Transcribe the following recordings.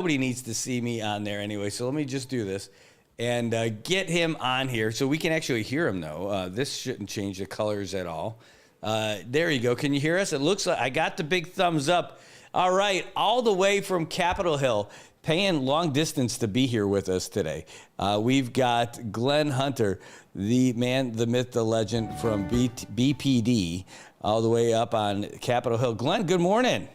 Nobody needs to see me on there anyway, so let me just do this and get him on here so we can actually hear him, though. This shouldn't change the colors at all. There you go. Can you hear us? It looks like I got the big thumbs up. All right, all the way from Capitol Hill, paying long distance to be here with us today. We've got Glen Hunter, the man, the myth, the legend from BPD, all the way up on Capitol Hill. Glen, good morning.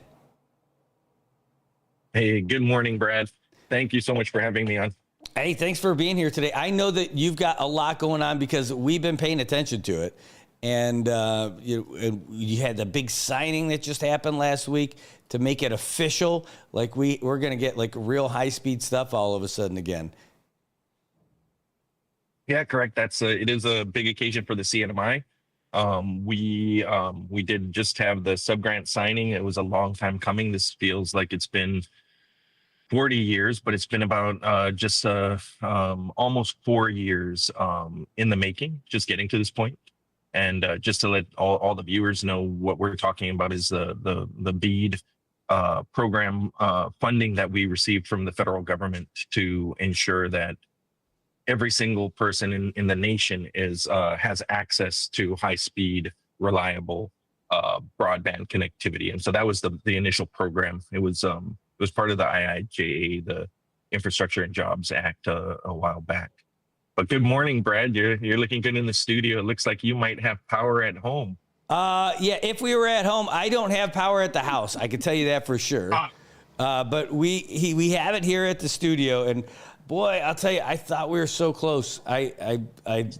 Hey, good morning, Brad. Thank you so much for having me on. Hey, thanks for being here today. I know that you've got a lot going on because we've been paying attention to it. And you had the big signing that just happened last week to make it official. Like we're going to get like real high-speed stuff all of a sudden again. Yeah, correct. It is a big occasion for the CNMI. We did just have the subgrant signing. It was a long time coming. This feels like it's been 40 years, but it's been about almost 4 years in the making, just getting to this point. And just to let all the viewers know, what we're talking about is the BEAD program funding that we received from the federal government to ensure that every single person in the nation has access to high-speed, reliable broadband connectivity. And so that was the initial program. It was part of the IIJA, the Infrastructure and Jobs Act, a while back. But good morning, Brad. You're looking good in the studio. It looks like you might have power at home. Yeah, if we were at home, I don't have power at the house. I can tell you that for sure. But we have it here at the studio, and boy, I'll tell you, I thought we were so close. I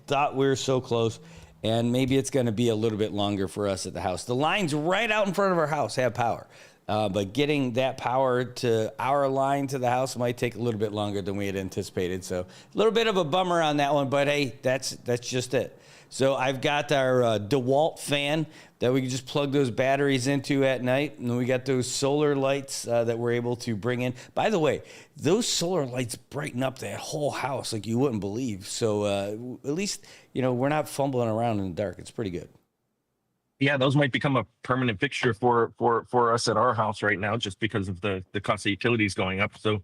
thought we were so close, and maybe it's going to be a little bit longer for us at the house. The lines right out in front of our house have power. But getting that power to our line to the house might take a little bit longer than we had anticipated. So a little bit of a bummer on that one, but hey, that's just it. So I've got our DeWalt fan that we can just plug those batteries into at night. And then we got those solar lights that we're able to bring in. By the way, those solar lights brighten up that whole house like you wouldn't believe. So at least, we're not fumbling around in the dark. It's pretty good. Yeah, those might become a permanent fixture for us at our house right now, just because of the cost of utilities going up. So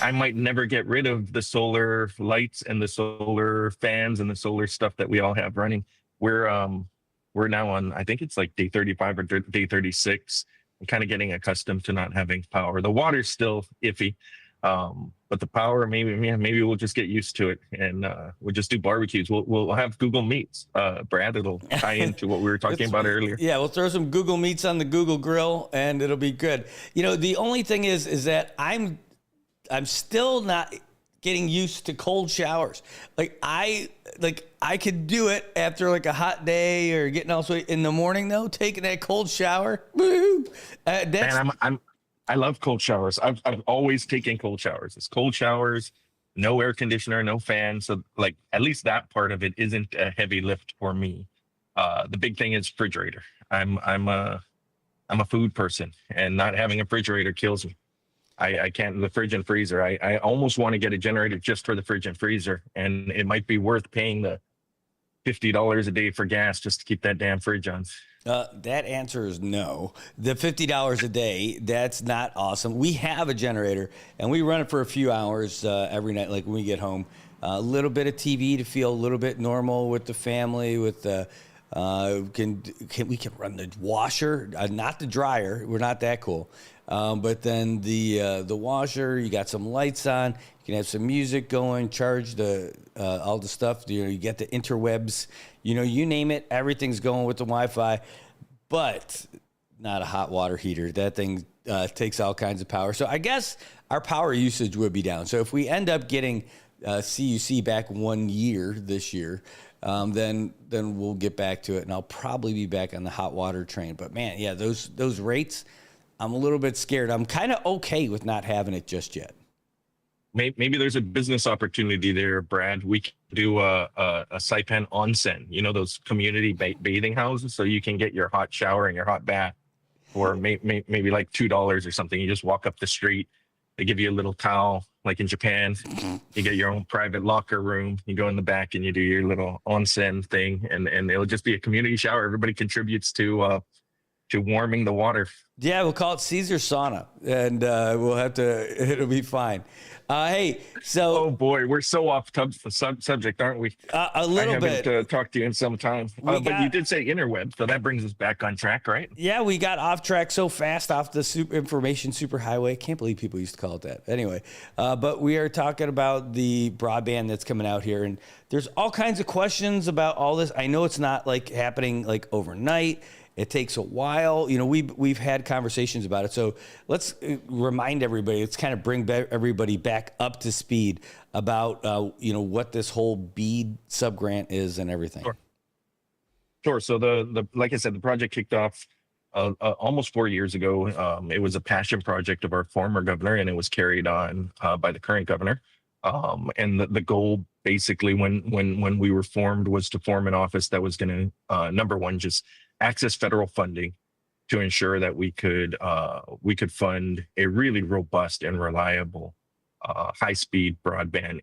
I might never get rid of the solar lights and the solar fans and the solar stuff that we all have running. We're now on, I think it's like day 35 or day 36. I'm kind of getting accustomed to not having power. The water's still iffy. But the power, maybe we'll just get used to it, and we'll just do barbecues. We'll have Google Meets, Brad. It'll tie into what we were talking about earlier. Yeah, we'll throw some Google Meets on the Google Grill, and it'll be good. The only thing is that I'm still not getting used to cold showers. I could do it after like a hot day or getting all sweaty. In the morning though, taking that cold shower, woo! I love cold showers. I've always taken cold showers. It's cold showers, no air conditioner, no fan. So like at least that part of it isn't a heavy lift for me. The big thing is refrigerator. I'm a food person, and not having a refrigerator kills me. I can't, the fridge and freezer. I almost want to get a generator just for the fridge and freezer, and it might be worth paying the $50 a day for gas just to keep that damn fridge on. That answer is no. The $50 a day, that's not awesome. We have a generator, and we run it for a few hours every night, like when we get home. A little bit of TV to feel a little bit normal with the family. With the we can run the washer, not the dryer. We're not that cool. But then the washer, you got some lights on. You can have some music going. Charge all the stuff. You get the interwebs. You name it. Everything's going with the Wi-Fi. But not a hot water heater. That thing takes all kinds of power. So I guess our power usage would be down. So if we end up getting CUC back 1 year this year, then we'll get back to it, and I'll probably be back on the hot water train. But man, yeah, those rates, I'm a little bit scared. I'm kind of okay with not having it just yet. Maybe there's a business opportunity there, Brad. We can do a Saipan onsen, those community bathing houses, so you can get your hot shower and your hot bath for maybe like $2 or something. You just walk up the street. They give you a little towel, like in Japan. You get your own private locker room. You go in the back and you do your little onsen thing, and it'll just be a community shower. Everybody contributes to to warming the water. Yeah, we'll call it Caesar sauna, and we'll have to. It'll be fine. Hey, so Oh boy, we're so off subject, aren't we? a little I bit. haven't talked to you in some time, but you did say interweb, so that brings us back on track, right? Yeah, we got off track so fast off the information superhighway. Can't believe people used to call it that. Anyway, but we are talking about the broadband that's coming out here, and there's all kinds of questions about all this. I know it's not like happening like overnight. It takes a while. You know, we've had conversations about it. So let's remind everybody. Let's kind of bring everybody back up to speed about what this whole BEAD subgrant is and everything. Sure. So the like I said, the project kicked off almost 4 years ago. It was a passion project of our former governor, and it was carried on by the current governor. And the goal, basically, when we were formed, was to form an office that was going to number one, just access federal funding to ensure that we could fund a really robust and reliable high-speed broadband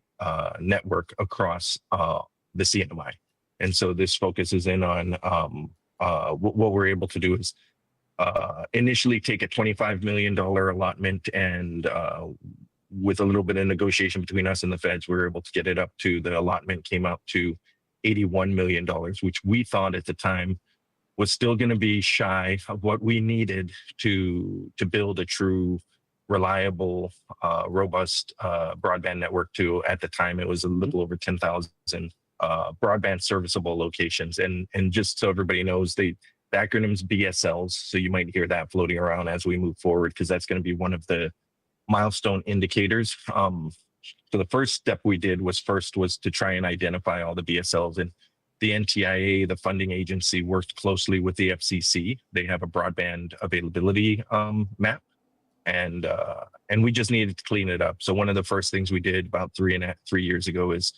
network across the CNMI. And so this focuses in on what we're able to do is initially take a $25 million allotment, and with a little bit of negotiation between us and the feds, we were able to get it up to, the allotment came out to $81 million, which we thought at the time was still going to be shy of what we needed to build a true, reliable, robust broadband network. To, at the time, it was a little over 10,000 broadband serviceable locations. And just so everybody knows, the acronym's BSLs, so you might hear that floating around as we move forward, because that's going to be one of the milestone indicators. So the first step we did was to try and identify all the BSLs, and the NTIA, the funding agency, worked closely with the FCC. They have a broadband availability map, and we just needed to clean it up. So one of the first things we did about 3 years ago is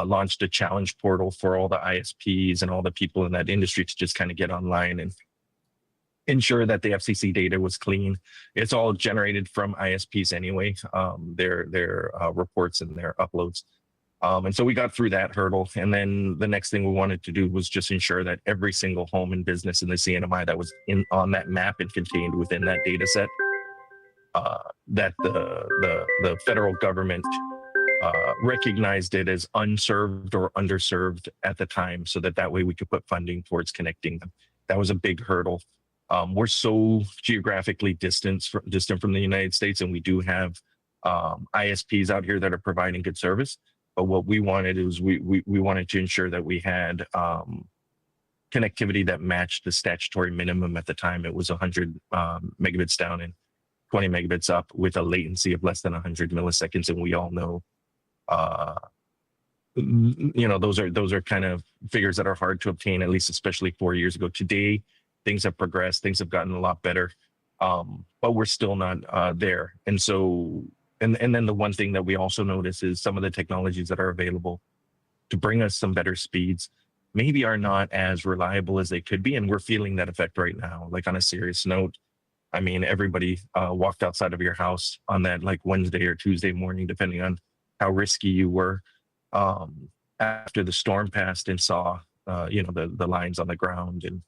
launched a challenge portal for all the ISPs and all the people in that industry to just kind of get online and ensure that the FCC data was clean. It's all generated from ISPs anyway, their reports and their uploads. And so we got through that hurdle. And then the next thing we wanted to do was just ensure that every single home and business in the CNMI that was on that map and contained within that data set, that the federal government recognized it as unserved or underserved at the time, so that way we could put funding towards connecting them. That was a big hurdle. We're so geographically distant from the United States, and we do have ISPs out here that are providing good service. But what we wanted is we wanted to ensure that we had connectivity that matched the statutory minimum at the time. It was 100 megabits down and 20 megabits up, with a latency of less than 100 milliseconds. And we all know, those are kind of figures that are hard to obtain, at least especially 4 years ago. Today, things have progressed, things have gotten a lot better, but we're still not there. And so, and then the one thing that we also notice is some of the technologies that are available to bring us some better speeds maybe are not as reliable as they could be. And we're feeling that effect right now. Like, on a serious note, I mean, everybody walked outside of your house on that like Wednesday or Tuesday morning, depending on how risky you were, after the storm passed, and saw, the lines on the ground. And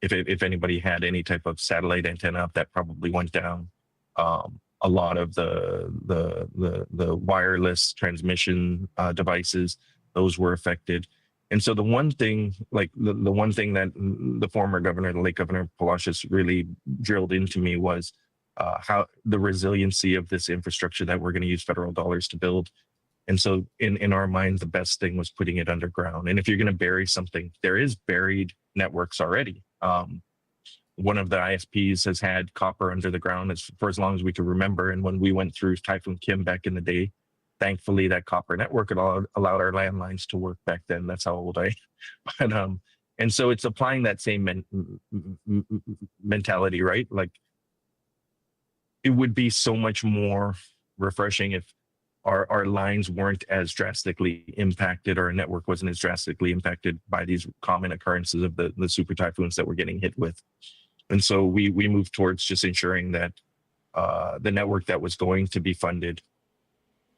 if anybody had any type of satellite antenna up, that probably went down. A lot of the wireless transmission devices, those were affected. And so the one thing, the one thing that the former governor, the late Governor Palacios, really drilled into me was how the resiliency of this infrastructure that we're going to use federal dollars to build. And so in our mind, the best thing was putting it underground. And if you're going to bury something, there is buried networks already. One of the ISPs has had copper under the ground for as long as we can remember. And when we went through Typhoon Kim back in the day, thankfully that copper network allowed our landlines to work back then. That's how old I am. But, and so it's applying that same mentality, right? Like, it would be so much more refreshing if our lines weren't as drastically impacted, or our network wasn't as drastically impacted by these common occurrences of the super typhoons that we're getting hit with. And so we moved towards just ensuring that the network that was going to be funded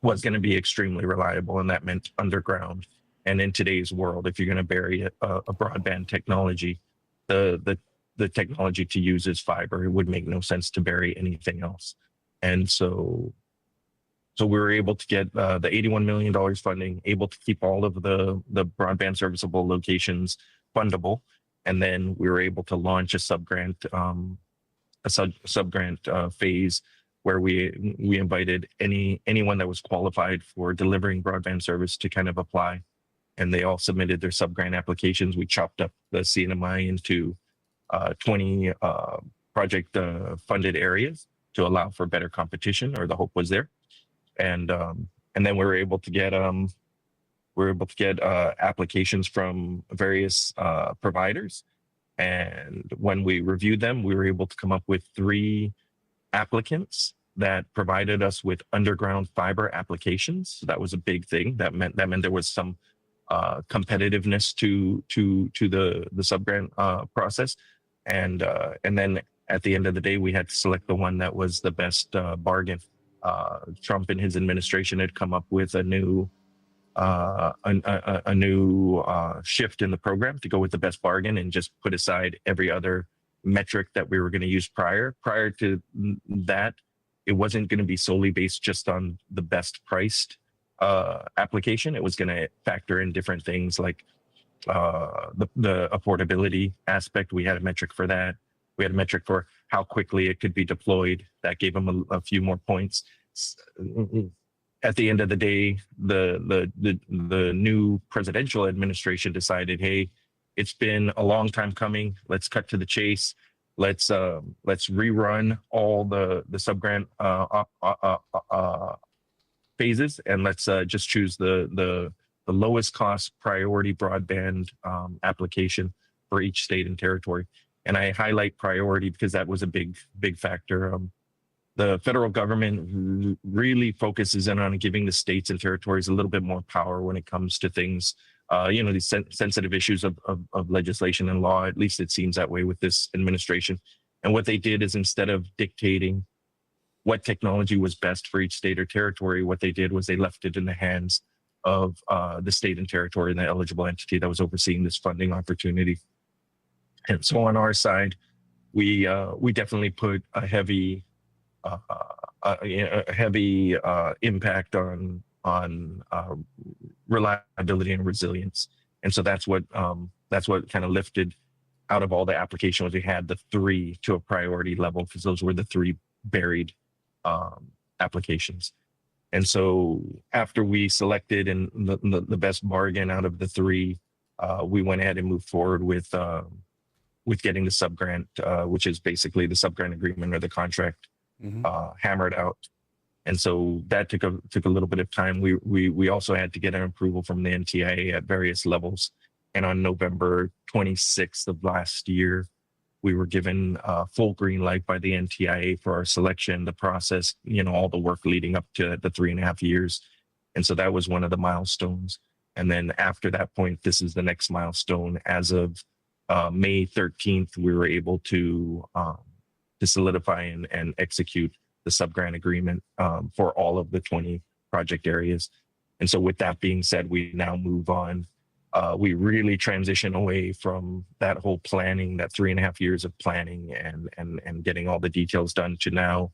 was going to be extremely reliable, and that meant underground. And in today's world, if you're going to bury a broadband technology, the the technology to use is fiber. It would make no sense to bury anything else. And so we were able to get the $81 million funding, able to keep all of the broadband serviceable locations fundable. And then we were able to launch a sub-grant phase where we invited anyone that was qualified for delivering broadband service to kind of apply. And they all submitted their sub-grant applications. We chopped up the CNMI into 20 project funded areas to allow for better competition, or the hope was there. And then we were able to get applications from various providers. And when we reviewed them, we were able to come up with 3 applicants that provided us with underground fiber applications. So that was a big thing. That meant there was some competitiveness to the sub-grant process. And then at the end of the day, we had to select the one that was the best bargain. Trump and his administration had come up with a new shift in the program to go with the best bargain and just put aside every other metric that we were going to use prior to that. It wasn't going to be solely based just on the best priced application. It was going to factor in different things like the affordability aspect. We had a metric for that. We had a metric for how quickly it could be deployed. That gave them a few more points. At the end of the day, the new presidential administration decided, hey, it's been a long time coming. Let's cut to the chase. Let's rerun all the sub-grant phases, and let's just choose the lowest cost priority broadband application for each state and territory. And I highlight priority because that was a big factor. The federal government really focuses in on giving the states and territories a little bit more power when it comes to things, these sensitive issues of legislation and law. At least it seems that way with this administration. And what they did is, instead of dictating what technology was best for each state or territory, what they did was they left it in the hands of the state and territory and the eligible entity that was overseeing this funding opportunity. And so on our side, we definitely put a heavy impact on reliability and resilience. And so that's what kind of lifted out of all the applications. We had the 3 to a priority level because those were the 3 buried applications. And so after we selected and the best bargain out of the 3, we went ahead and moved forward with getting the sub-grant, which is basically the sub-grant agreement or the contract, hammered out. And so that took a little bit of time. We also had to get an approval from the NTIA at various levels. And on November 26th of last year, we were given full green light by the NTIA for our selection, the process, all the work leading up to the 3.5 years. And so that was one of the milestones. And then after that point, this is the next milestone. As of May 13th, we were able to solidify and execute the sub-grant agreement for all of the 20 project areas. And so with that being said, we now move on. We really transition away from that whole planning, that 3.5 years of planning and getting all the details done, to now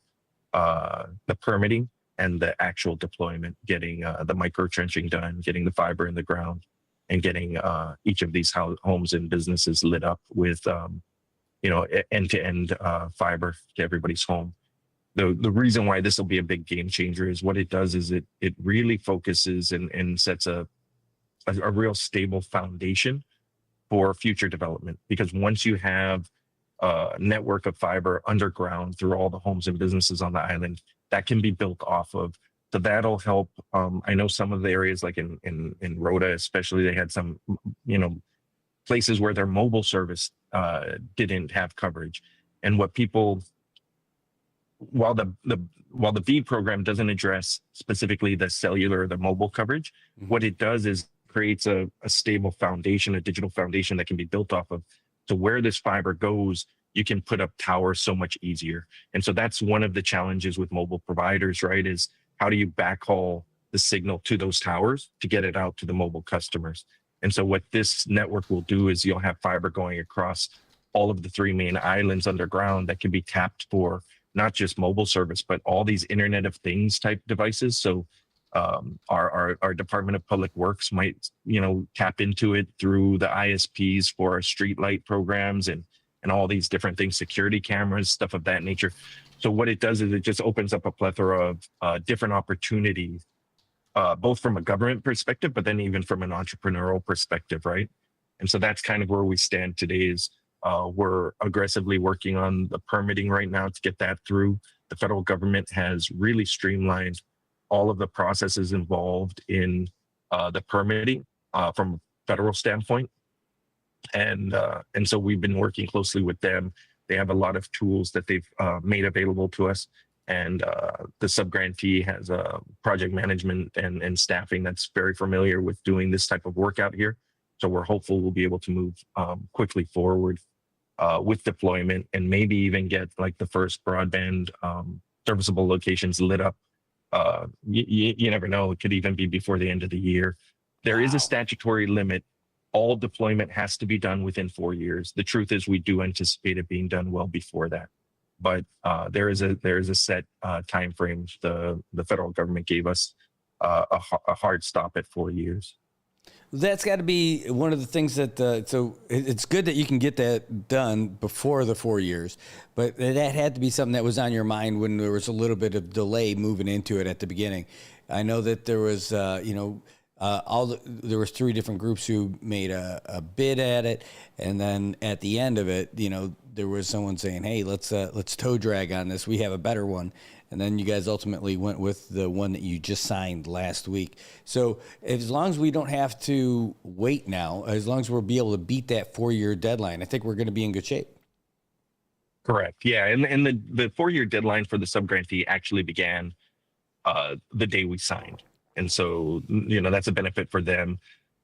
the permitting and the actual deployment, getting the micro trenching done, getting the fiber in the ground, and getting each of these homes and businesses lit up with end-to-end fiber to everybody's home. The reason why this will be a big game changer is what it does is it really focuses and sets a real stable foundation for future development. Because once you have a network of fiber underground through all the homes and businesses on the island, that can be built off of. So that'll help. I know some of the areas like in Rhoda, especially, they had some, places where their mobile service didn't have coverage. And what people, while the BEAD program doesn't address specifically the cellular or the mobile coverage, what it does is creates a stable foundation, a digital foundation that can be built off of. So where this fiber goes, you can put up towers so much easier. And so that's one of the challenges with mobile providers, right? Is how do you backhaul the signal to those towers to get it out to the mobile customers? And so what this network will do is you'll have fiber going across all of the three main islands underground that can be tapped for not just mobile service, but all these Internet of Things type devices. So our Department of Public Works might, tap into it through the ISPs for street light programs and all these different things, security cameras, stuff of that nature. So what it does is it just opens up a plethora of different opportunities, both from a government perspective, but then even from an entrepreneurial perspective, right? And so that's kind of where we stand today. Is we're aggressively working on the permitting right now to get that through. The federal government has really streamlined all of the processes involved in the permitting from a federal standpoint. And so we've been working closely with them. They have a lot of tools that they've made available to us. And the subgrantee has a project management and staffing that's very familiar with doing this type of work out here. So we're hopeful we'll be able to move quickly forward with deployment and maybe even get like the first broadband serviceable locations lit up. You never know, it could even be before the end of the year. There is a statutory limit. All deployment has to be done within 4 years. The truth is we do anticipate it being done well before that. But there is a set time frame. The federal government gave us a hard stop at 4 years. That's got to be one of the things that, so it's good that you can get that done before the 4 years, but that had to be something that was on your mind when there was a little bit of delay moving into it at the beginning. I know that there was, there was 3 different groups who made a bid at it, and then at the end of it, there was someone saying, "Hey, let's toe drag on this. We have a better one." And then you guys ultimately went with the one that you just signed last week. So as long as we don't have to wait now, as long as we'll be able to beat that 4-year deadline, I think we're going to be in good shape. Correct. Yeah, and the 4-year deadline for the subgrantee actually began the day we signed. And so, that's a benefit for them.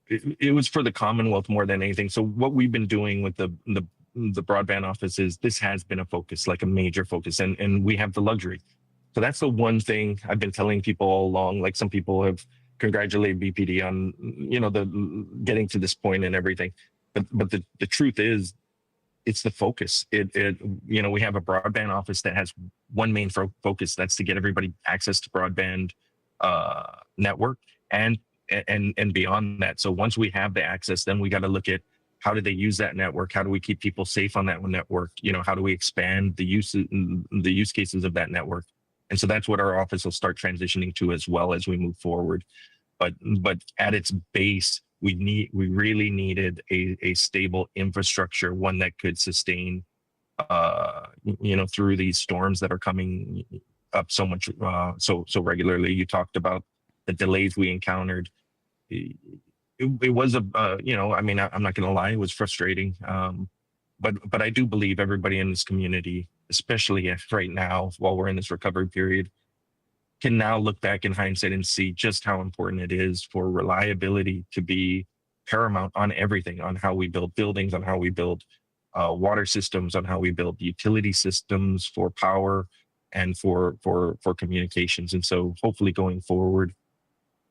It was for the Commonwealth more than anything. So what we've been doing with the broadband office is this has been a focus, like a major focus, and we have the luxury. So that's the one thing I've been telling people all along. Like some people have congratulated BPD on, the getting to this point and everything. But the truth is, it's the focus. We have a broadband office that has one main focus. That's to get everybody access to broadband network and beyond that. So once we have the access, then we got to look at how do they use that network? How do we keep people safe on that network? How do we expand the use cases of that network? And so that's what our office will start transitioning to as well as we move forward. But at its base, we really needed a stable infrastructure, one that could sustain, through these storms that are coming up so much, so regularly. You talked about the delays we encountered. It was I'm not going to lie, it was frustrating. But I do believe everybody in this community, especially right now, while we're in this recovery period, can now look back in hindsight and see just how important it is for reliability to be paramount on everything, on how we build buildings, on how we build water systems, on how we build utility systems for power and for communications. And so hopefully going forward,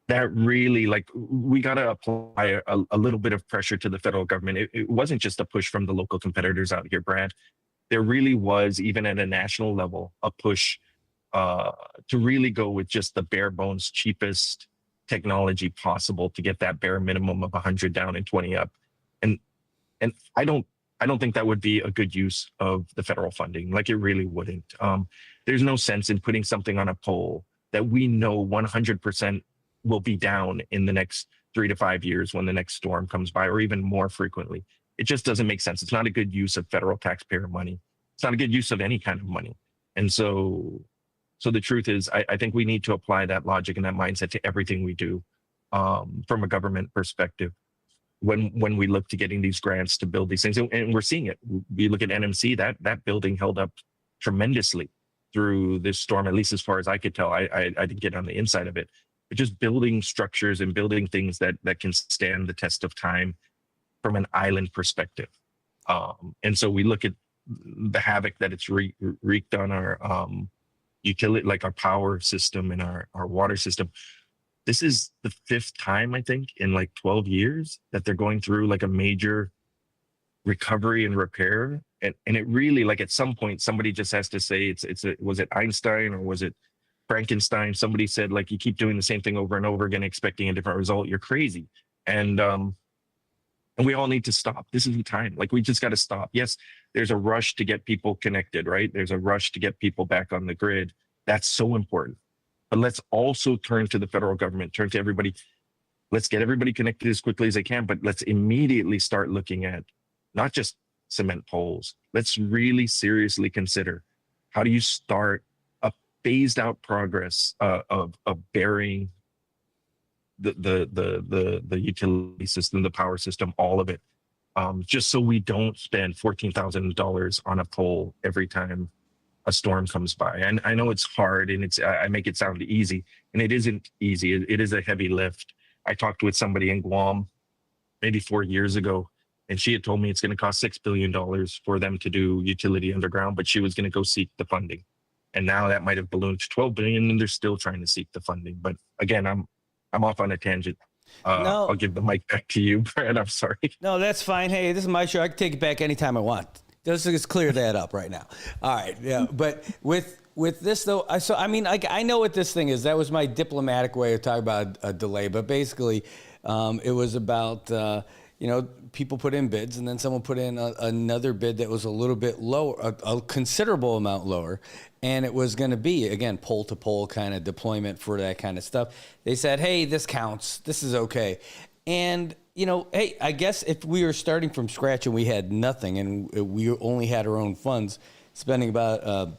that really, we got to apply a little bit of pressure to the federal government. It wasn't just a push from the local competitors out here, Brad. There really was, even at a national level, a push to really go with just the bare bones, cheapest technology possible to get that bare minimum of 100 down and 20 up. And I don't think that would be a good use of the federal funding. Like, it really wouldn't. There's no sense in putting something on a pole that we know 100% will be down in the next 3 to 5 years when the next storm comes by, or even more frequently. It just doesn't make sense. It's not a good use of federal taxpayer money. It's not a good use of any kind of money. And so the truth is, I think we need to apply that logic and that mindset to everything we do from a government perspective. When we look to getting these grants to build these things, and we're seeing it. We look at NMC, that building held up tremendously through this storm, at least as far as I could tell. I didn't get on the inside of it. But just building structures and building things that can stand the test of time from an island perspective. And so we look at the havoc that it's wreaked on our utility, like our power system and our water system. This is the 5th time, I think, in 12 years that they're going through a major recovery and repair. And it really, like, at some point, somebody just has to say, was it Einstein or was it Frankenstein? Somebody said, like, you keep doing the same thing over and over again, expecting a different result, you're crazy. And we all need to stop. This is the time. Like, we just got to stop. Yes, there's a rush to get people connected, right? There's a rush to get people back on the grid. That's so important. But let's also turn to the federal government, turn to everybody. Let's get everybody connected as quickly as they can, but let's immediately start looking at not just cement poles. Let's really seriously consider, how do you start a phased out progress of burying the utility system, the power system, all of it, just so we don't spend $14,000 on a pole every time a storm comes by. And I know it's hard, and I make it sound easy, and it isn't easy. It is a heavy lift. I talked with somebody in Guam maybe 4 years ago, and she had told me it's going to cost $6 billion for them to do utility underground, but she was going to go seek the funding. And now that might have ballooned to 12 billion, and they're still trying to seek the funding. But again, I'm off on a tangent. No. I'll give the mic back to you, Brad. I'm sorry. No, that's fine. Hey, this is my show. I can take it back anytime I want. Let's clear that up right now. All right. Yeah. But with this though, I know what this thing is. That was my diplomatic way of talking about a delay. But basically, it was about people put in bids, and then someone put in another bid that was a little bit lower, a considerable amount lower, and it was going to be, again, pole to pole kind of deployment for that kind of stuff. They said, hey, this counts. This is okay. And hey, I guess if we were starting from scratch and we had nothing and we only had our own funds, spending about $1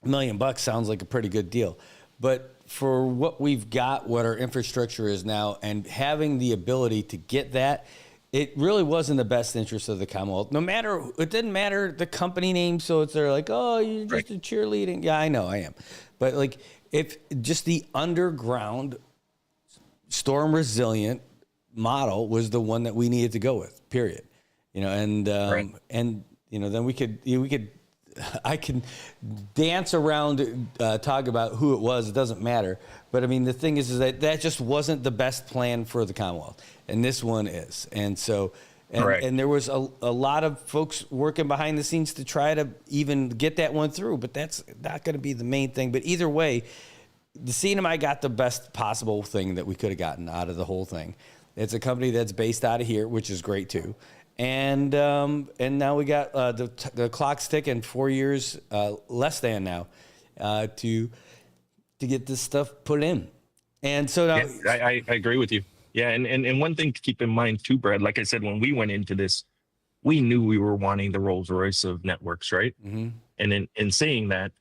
million sounds like a pretty good deal. But for what we've got, what our infrastructure is now, and having the ability to get that, it really was in the best interest of the Commonwealth. It didn't matter the company name, so they're like, oh, you're just a cheerleading. Yeah, I know, I am. But like, if just the underground storm resilient model was the one that we needed to go with, period. Then I can dance around, talk about who it was. It doesn't matter. But I mean, the thing is that just wasn't the best plan for the Commonwealth, and this one is. And so, and there was a lot of folks working behind the scenes to try to even get that one through. But that's not going to be the main thing. But either way, the CNMI got the best possible thing that we could have gotten out of the whole thing. It's a company that's based out of here, which is great too. And now we got the clock's ticking, 4 years less than now to get this stuff put in. And so now, I agree with you. Yeah, and one thing to keep in mind too, Brad. Like I said, when we went into this, we knew we were wanting the Rolls Royce of networks, right? Mm-hmm. And in saying that,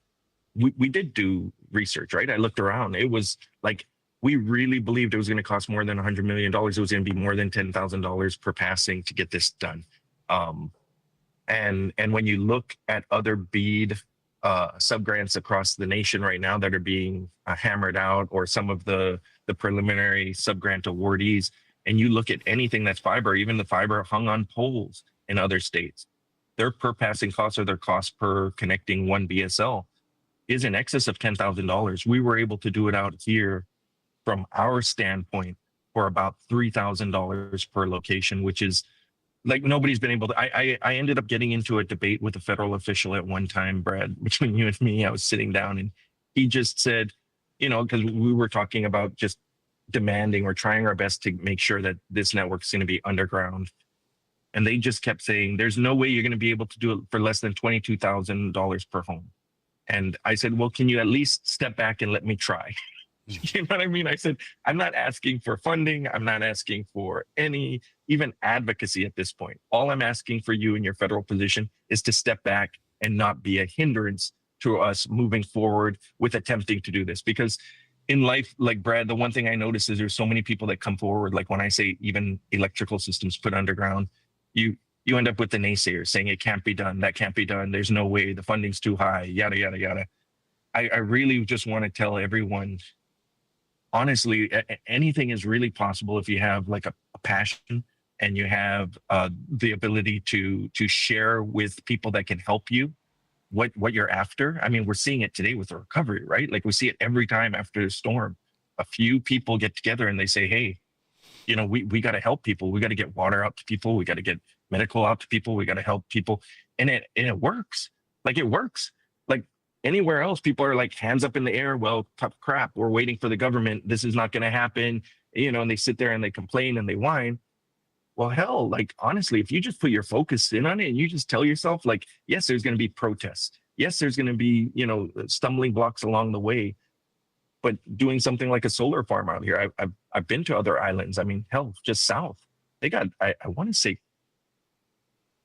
we did do research, right? I looked around. It was like, we really believed it was going to cost more than $100 million. It was going to be more than $10,000 per passing to get this done. And when you look at other BEAD subgrants across the nation right now that are being hammered out, or some of the preliminary subgrant awardees, and you look at anything that's fiber, even the fiber hung on poles in other states, their per passing costs, or their cost per connecting one BSL, is in excess of $10,000. We were able to do it out here from our standpoint for about $3,000 per location, which is like nobody's been able to. I ended up getting into a debate with a federal official at one time, Brad, between you and me. I was sitting down and he just said, because we were talking about just demanding or trying our best to make sure that this network's going to be underground. And they just kept saying, there's no way you're going to be able to do it for less than $22,000 per home. And I said, well, can you at least step back and let me try? You know what I mean? I said, I'm not asking for funding. I'm not asking for any even advocacy at this point. All I'm asking for you in your federal position is to step back and not be a hindrance to us moving forward with attempting to do this. Because in life, like Brad, the one thing I notice is there's so many people that come forward. Like when I say even electrical systems put underground, you end up with the naysayers saying it can't be done. That can't be done. There's no way. The funding's too high, yada, yada, yada. I really just want to tell everyone, honestly, anything is really possible if you have like a passion and you have the ability to share with people that can help you what you're after. I mean, we're seeing it today with the recovery, right? Like we see it every time after a storm. A few people get together and they say, hey, we got to help people. We got to get water out to people. We got to get medical out to people. We got to help people. And it works. Like, it works. Like, anywhere else, people are like, hands up in the air. Well, tough crap. We're waiting for the government. This is not going to happen. And they sit there and they complain and they whine. Well, hell, like, honestly, if you just put your focus in on it and you just tell yourself, like, yes, there's going to be protests. Yes, there's going to be, stumbling blocks along the way. But doing something like a solar farm out here, I've been to other islands. I mean, hell, just south, they got, I want to say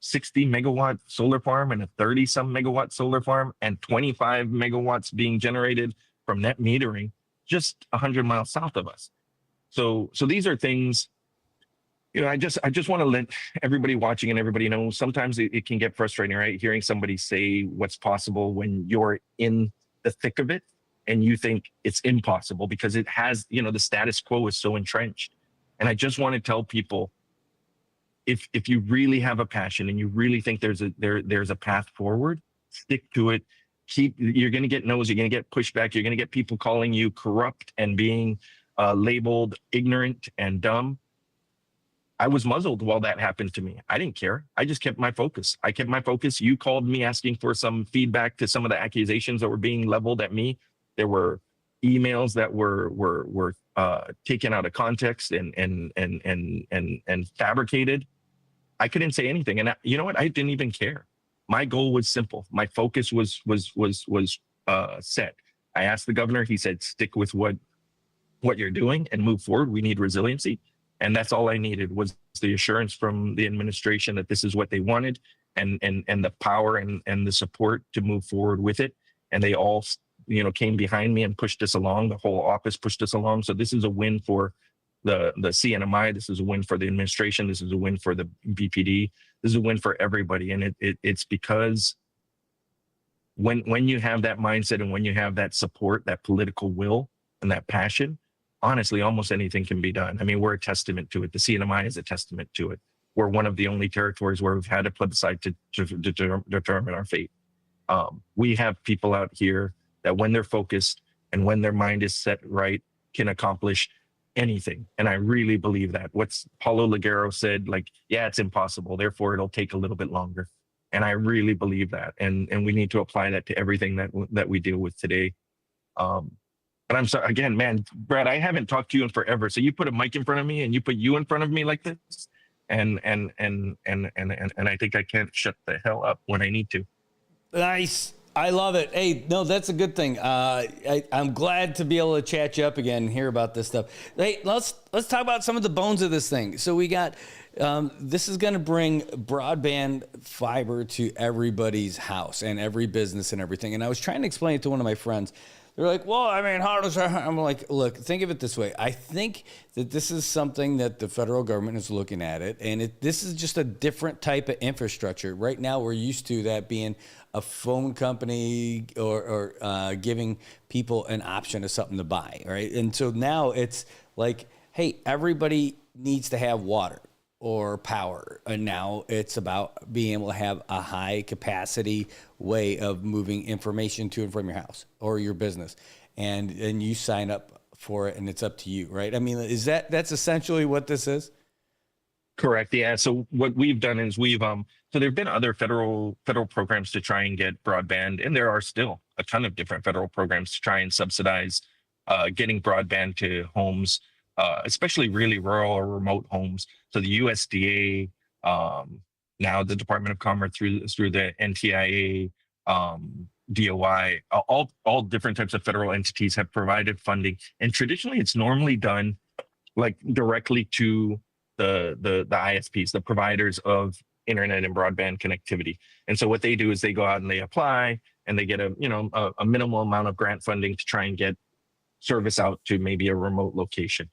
60 megawatt solar farm and a 30 some megawatt solar farm and 25 megawatts being generated from net metering just 100 miles south of us. So these are things, I just want to let everybody watching and everybody know, sometimes it can get frustrating, right? Hearing somebody say what's possible when you're in the thick of it and you think it's impossible because it has, the status quo is so entrenched. And I just want to tell people, if you really have a passion and you really think there's a path forward, stick to it. You're going to get no's, you're going to get pushback, you're going to get people calling you corrupt and being labeled ignorant and dumb. I was muzzled while that happened to me. I didn't care. I just kept my focus. You called me asking for some feedback to some of the accusations that were being leveled at me. There were emails that were taken out of context and fabricated. I couldn't say anything, and you know what? I didn't even care. My goal was simple. My focus was set. I asked the governor. He said, "Stick with what you're doing and move forward. We need resiliency." And that's all I needed was the assurance from the administration that this is what they wanted, and the power and the support to move forward with it. And they all, came behind me and pushed us along. The whole office pushed us along. So this is a win for the CNMI. This is a win for the administration. This is a win for the BPD. This is a win for everybody. And it's because when you have that mindset and when you have that support, that political will and that passion, honestly, almost anything can be done. I mean, we're a testament to it. The CNMI is a testament to it. We're one of the only territories where we've had a plebiscite to determine our fate. We have people out here that when they're focused and when their mind is set right, can accomplish anything. And I really believe that. What's Paulo Ligero said, like, yeah, it's impossible, therefore it'll take a little bit longer. And I really believe that. And we need to apply that to everything that we deal with today. And I'm sorry, again, man, Brad, I haven't talked to you in forever. So you put a mic in front of me and you put you in front of me like this. And I think I can't shut the hell up when I need to. Nice. I love it. Hey, no, that's a good thing. I'm glad to be able to chat you up again and hear about this stuff. Hey, let's talk about some of the bones of this thing. So we got, this is going to bring broadband fiber to everybody's house and every business and everything. And I was trying to explain it to one of my friends. They're like, well, I mean, how does that? I'm like, look, think of it this way. I think that this is something that the federal government is looking at it, and this is just a different type of infrastructure. Right now, we're used to that being a phone company or giving people an option of something to buy, right? And so now it's like, hey, everybody needs to have water or power. And now it's about being able to have a high capacity way of moving information to and from your house or your business. And you sign up for it and it's up to you, right? I mean, that's essentially what this is? Correct. Yeah. So what we've done is so there've been other federal programs to try and get broadband, and there are still a ton of different federal programs to try and subsidize getting broadband to homes, especially really rural or remote homes. So the USDA, now the Department of Commerce through the NTIA, DOI, all different types of federal entities have provided funding. And traditionally, it's normally done like directly to the ISPs, the providers of internet and broadband connectivity. And so what they do is they go out and they apply and they get a minimal amount of grant funding to try and get service out to maybe a remote location.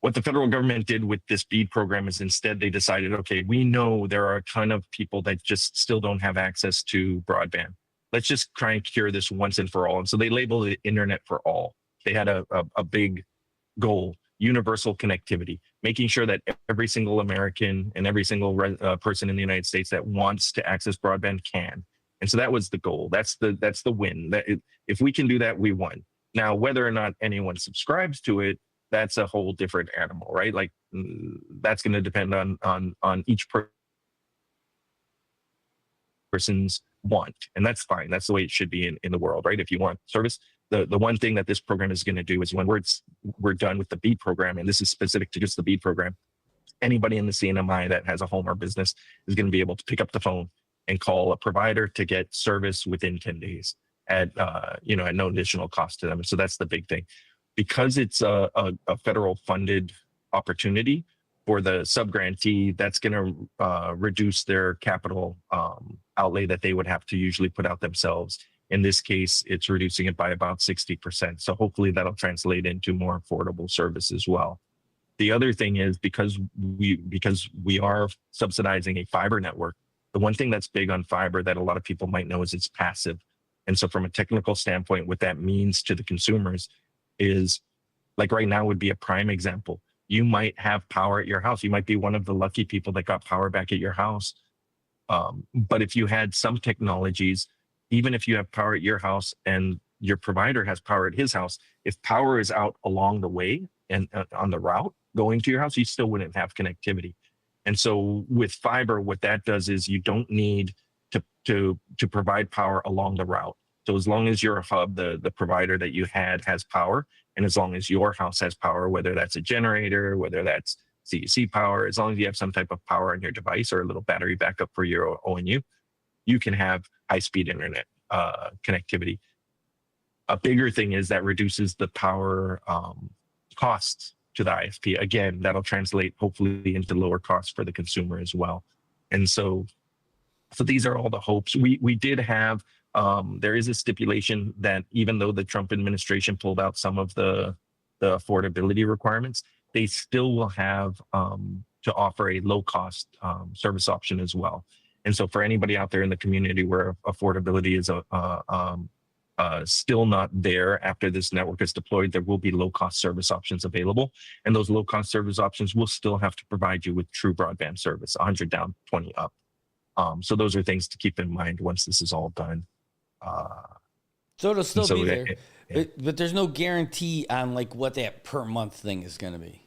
What the federal government did with this BEAD program is instead they decided, okay, we know there are a ton of people that just still don't have access to broadband. Let's just try and cure this once and for all. And so they labeled it Internet for All. They had a big goal, universal connectivity, making sure that every single American and every single person in the United States that wants to access broadband can. And so that was the goal. That's the win. If we can do that, we won. Now, whether or not anyone subscribes to it, that's a whole different animal, right? Like that's going to depend on each person's want, and that's fine. That's the way it should be in the world, right? If you want service, the one thing that this program is going to do is when we're done with the BEAD program, and this is specific to just the BEAD program, anybody in the CNMI that has a home or business is going to be able to pick up the phone and call a provider to get service within 10 days at at no additional cost to them. So that's the big thing. Because it's a federal funded opportunity for the subgrantee, that's going to reduce their capital outlay that they would have to usually put out themselves. In this case, it's reducing it by about 60%. So hopefully that'll translate into more affordable service as well. The other thing is because we are subsidizing a fiber network, the one thing that's big on fiber that a lot of people might know is it's passive. And so from a technical standpoint, what that means to the consumers is, like right now would be a prime example. You might have power at your house. You might be one of the lucky people that got power back at your house. But if you had some technologies, even if you have power at your house and your provider has power at his house, if power is out along the way and on the route going to your house, you still wouldn't have connectivity. And so with fiber, what that does is you don't need to provide power along the route. So as long as your hub, the provider that you had has power, and as long as your house has power, whether that's a generator, whether that's CEC power, as long as you have some type of power on your device or a little battery backup for your ONU, you can have high-speed internet connectivity. A bigger thing is that reduces the power costs to the ISP. Again, that'll translate hopefully into lower costs for the consumer as well. And so these are all the hopes. We did have, there is a stipulation that even though the Trump administration pulled out some of the affordability requirements, they still will have to offer a low cost service option as well. And so for anybody out there in the community where affordability is still not there after this network is deployed, there will be low cost service options available. And those low cost service options will still have to provide you with true broadband service, 100 down, 20 up. So those are things to keep in mind once this is all done. So it'll still be there, yeah. but there's no guarantee on like what that per month thing is going to be.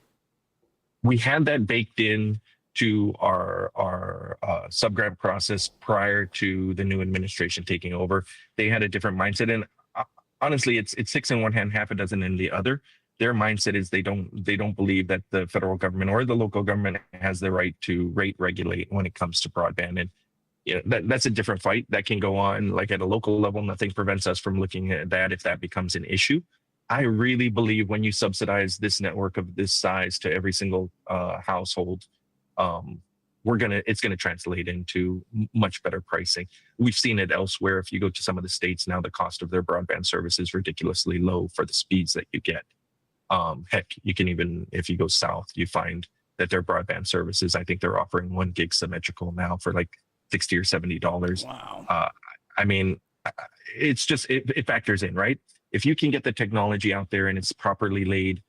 We had that baked in to our subgrant process prior to the new administration taking over. They had a different mindset, and honestly, it's six in one hand, half a dozen in the other. Their mindset is they don't believe that the federal government or the local government has the right to rate regulate when it comes to broadband. And that's a different fight that can go on. Like at a local level, nothing prevents us from looking at that if that becomes an issue. I really believe when you subsidize this network of this size to every single household, it's gonna translate into much better pricing. We've seen it elsewhere. If you go to some of the states now, the cost of their broadband service is ridiculously low for the speeds that you get. Heck, you can even, if you go south, you find that their broadband services, I think they're offering 1 gig symmetrical now for like $60 or $70. Wow. I mean, it's just, it factors in, right? If you can get the technology out there and it's properly laid,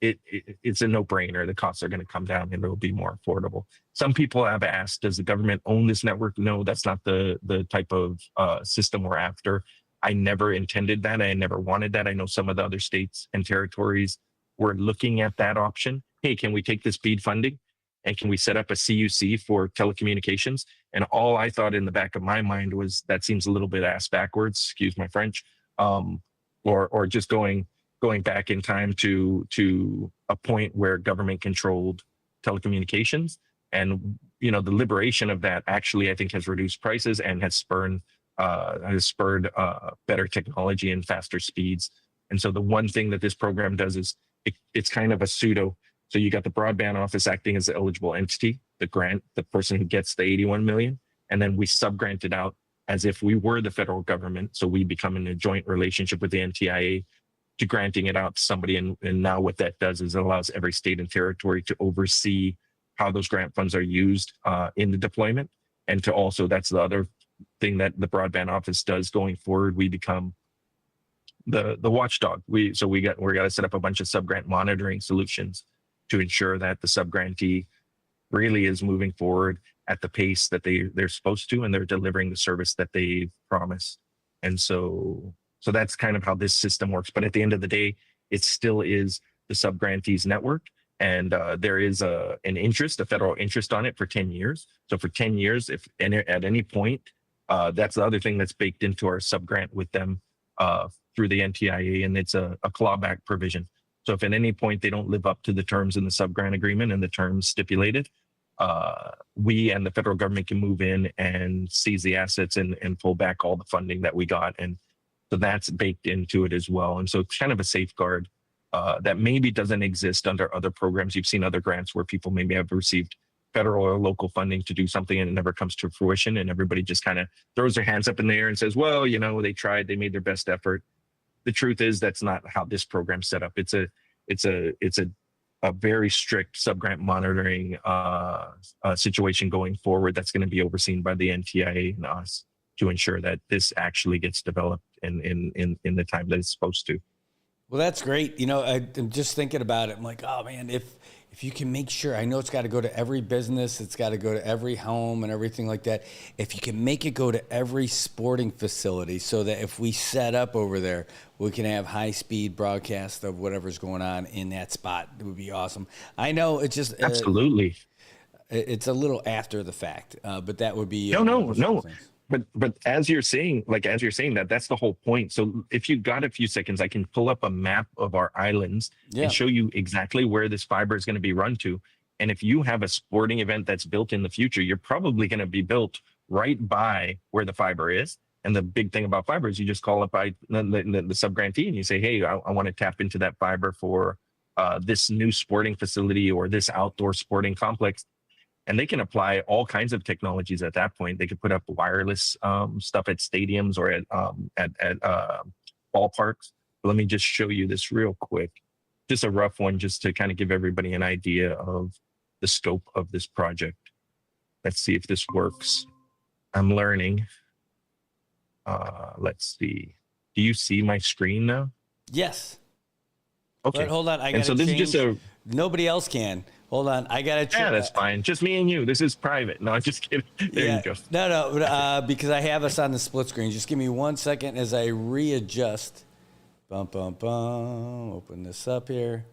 it's a no-brainer. The costs are going to come down and it'll be more affordable. Some people have asked, does the government own this network? No, that's not the type of system we're after. I never intended that. I never wanted that. I know some of the other states and territories were looking at that option. Hey, can we take this BEAD funding and can we set up a CUC for telecommunications? And all I thought in the back of my mind was that seems a little bit ass backwards, excuse my French, or just going back in time to a point where government controlled telecommunications. And the liberation of that actually, I think, has reduced prices and has spurred better technology and faster speeds. And so the one thing that this program does is it's kind of a pseudo. So you got the broadband office acting as the eligible entity, the person who gets the 81 million, and then we subgrant it out as if we were the federal government. So we become in a joint relationship with the NTIA to granting it out to somebody. And now what that does is it allows every state and territory to oversee how those grant funds are used in the deployment. And to also, that's the other thing that the broadband office does going forward. We become the watchdog. We got to set up a bunch of subgrant monitoring solutions to ensure that the subgrantee really is moving forward at the pace that they're supposed to, and they're delivering the service that they promise. And so that's kind of how this system works. But at the end of the day, it still is the subgrantees network. And there is a federal interest on it for 10 years. So for 10 years, if at any point, that's the other thing that's baked into our subgrant with them through the NTIA, and it's a clawback provision. So if at any point they don't live up to the terms in the subgrant agreement and the terms stipulated, we and the federal government can move in and seize the assets and pull back all the funding that we got. And so that's baked into it as well. And so it's kind of a safeguard that maybe doesn't exist under other programs. You've seen other grants where people maybe have received federal or local funding to do something and it never comes to fruition, and everybody just kind of throws their hands up in the air and says, well, they tried, they made their best effort. The truth is that's not how this program's set up. It's a very strict subgrant monitoring situation going forward that's going to be overseen by the NTIA and us to ensure that this actually gets developed in the time that it's supposed to. Well, that's great. I'm just thinking about it. I'm like, oh man, if you can make sure, I know it's got to go to every business, it's got to go to every home and everything like that. If you can make it go to every sporting facility so that if we set up over there, we can have high-speed broadcast of whatever's going on in that spot, it would be awesome. I know it's just absolutely. It's a little after the fact, but that would be no. But as you're saying that, that's the whole point. So if you got a few seconds, I can pull up a map of our islands and show you exactly where this fiber is going to be run to. And if you have a sporting event that's built in the future, you're probably going to be built right by where the fiber is. And the big thing about fiber is you just call up by the subgrantee and you say, hey, I want to tap into that fiber for this new sporting facility or this outdoor sporting complex. And they can apply all kinds of technologies at that point. They could put up wireless stuff at stadiums or at ballparks. But let me just show you this real quick. Just a rough one, just to kind of give everybody an idea of the scope of this project. Let's see if this works. I'm learning. Let's see. Do you see my screen now? Yes. Okay. But hold on. I got to so this change. is just Nobody else can. Hold on. I got to check. Yeah, that's fine. Just me and you. This is private. No, I'm just kidding. There you go. No, because I have us on the split screen. Just give me 1 second as I readjust. Open this up here.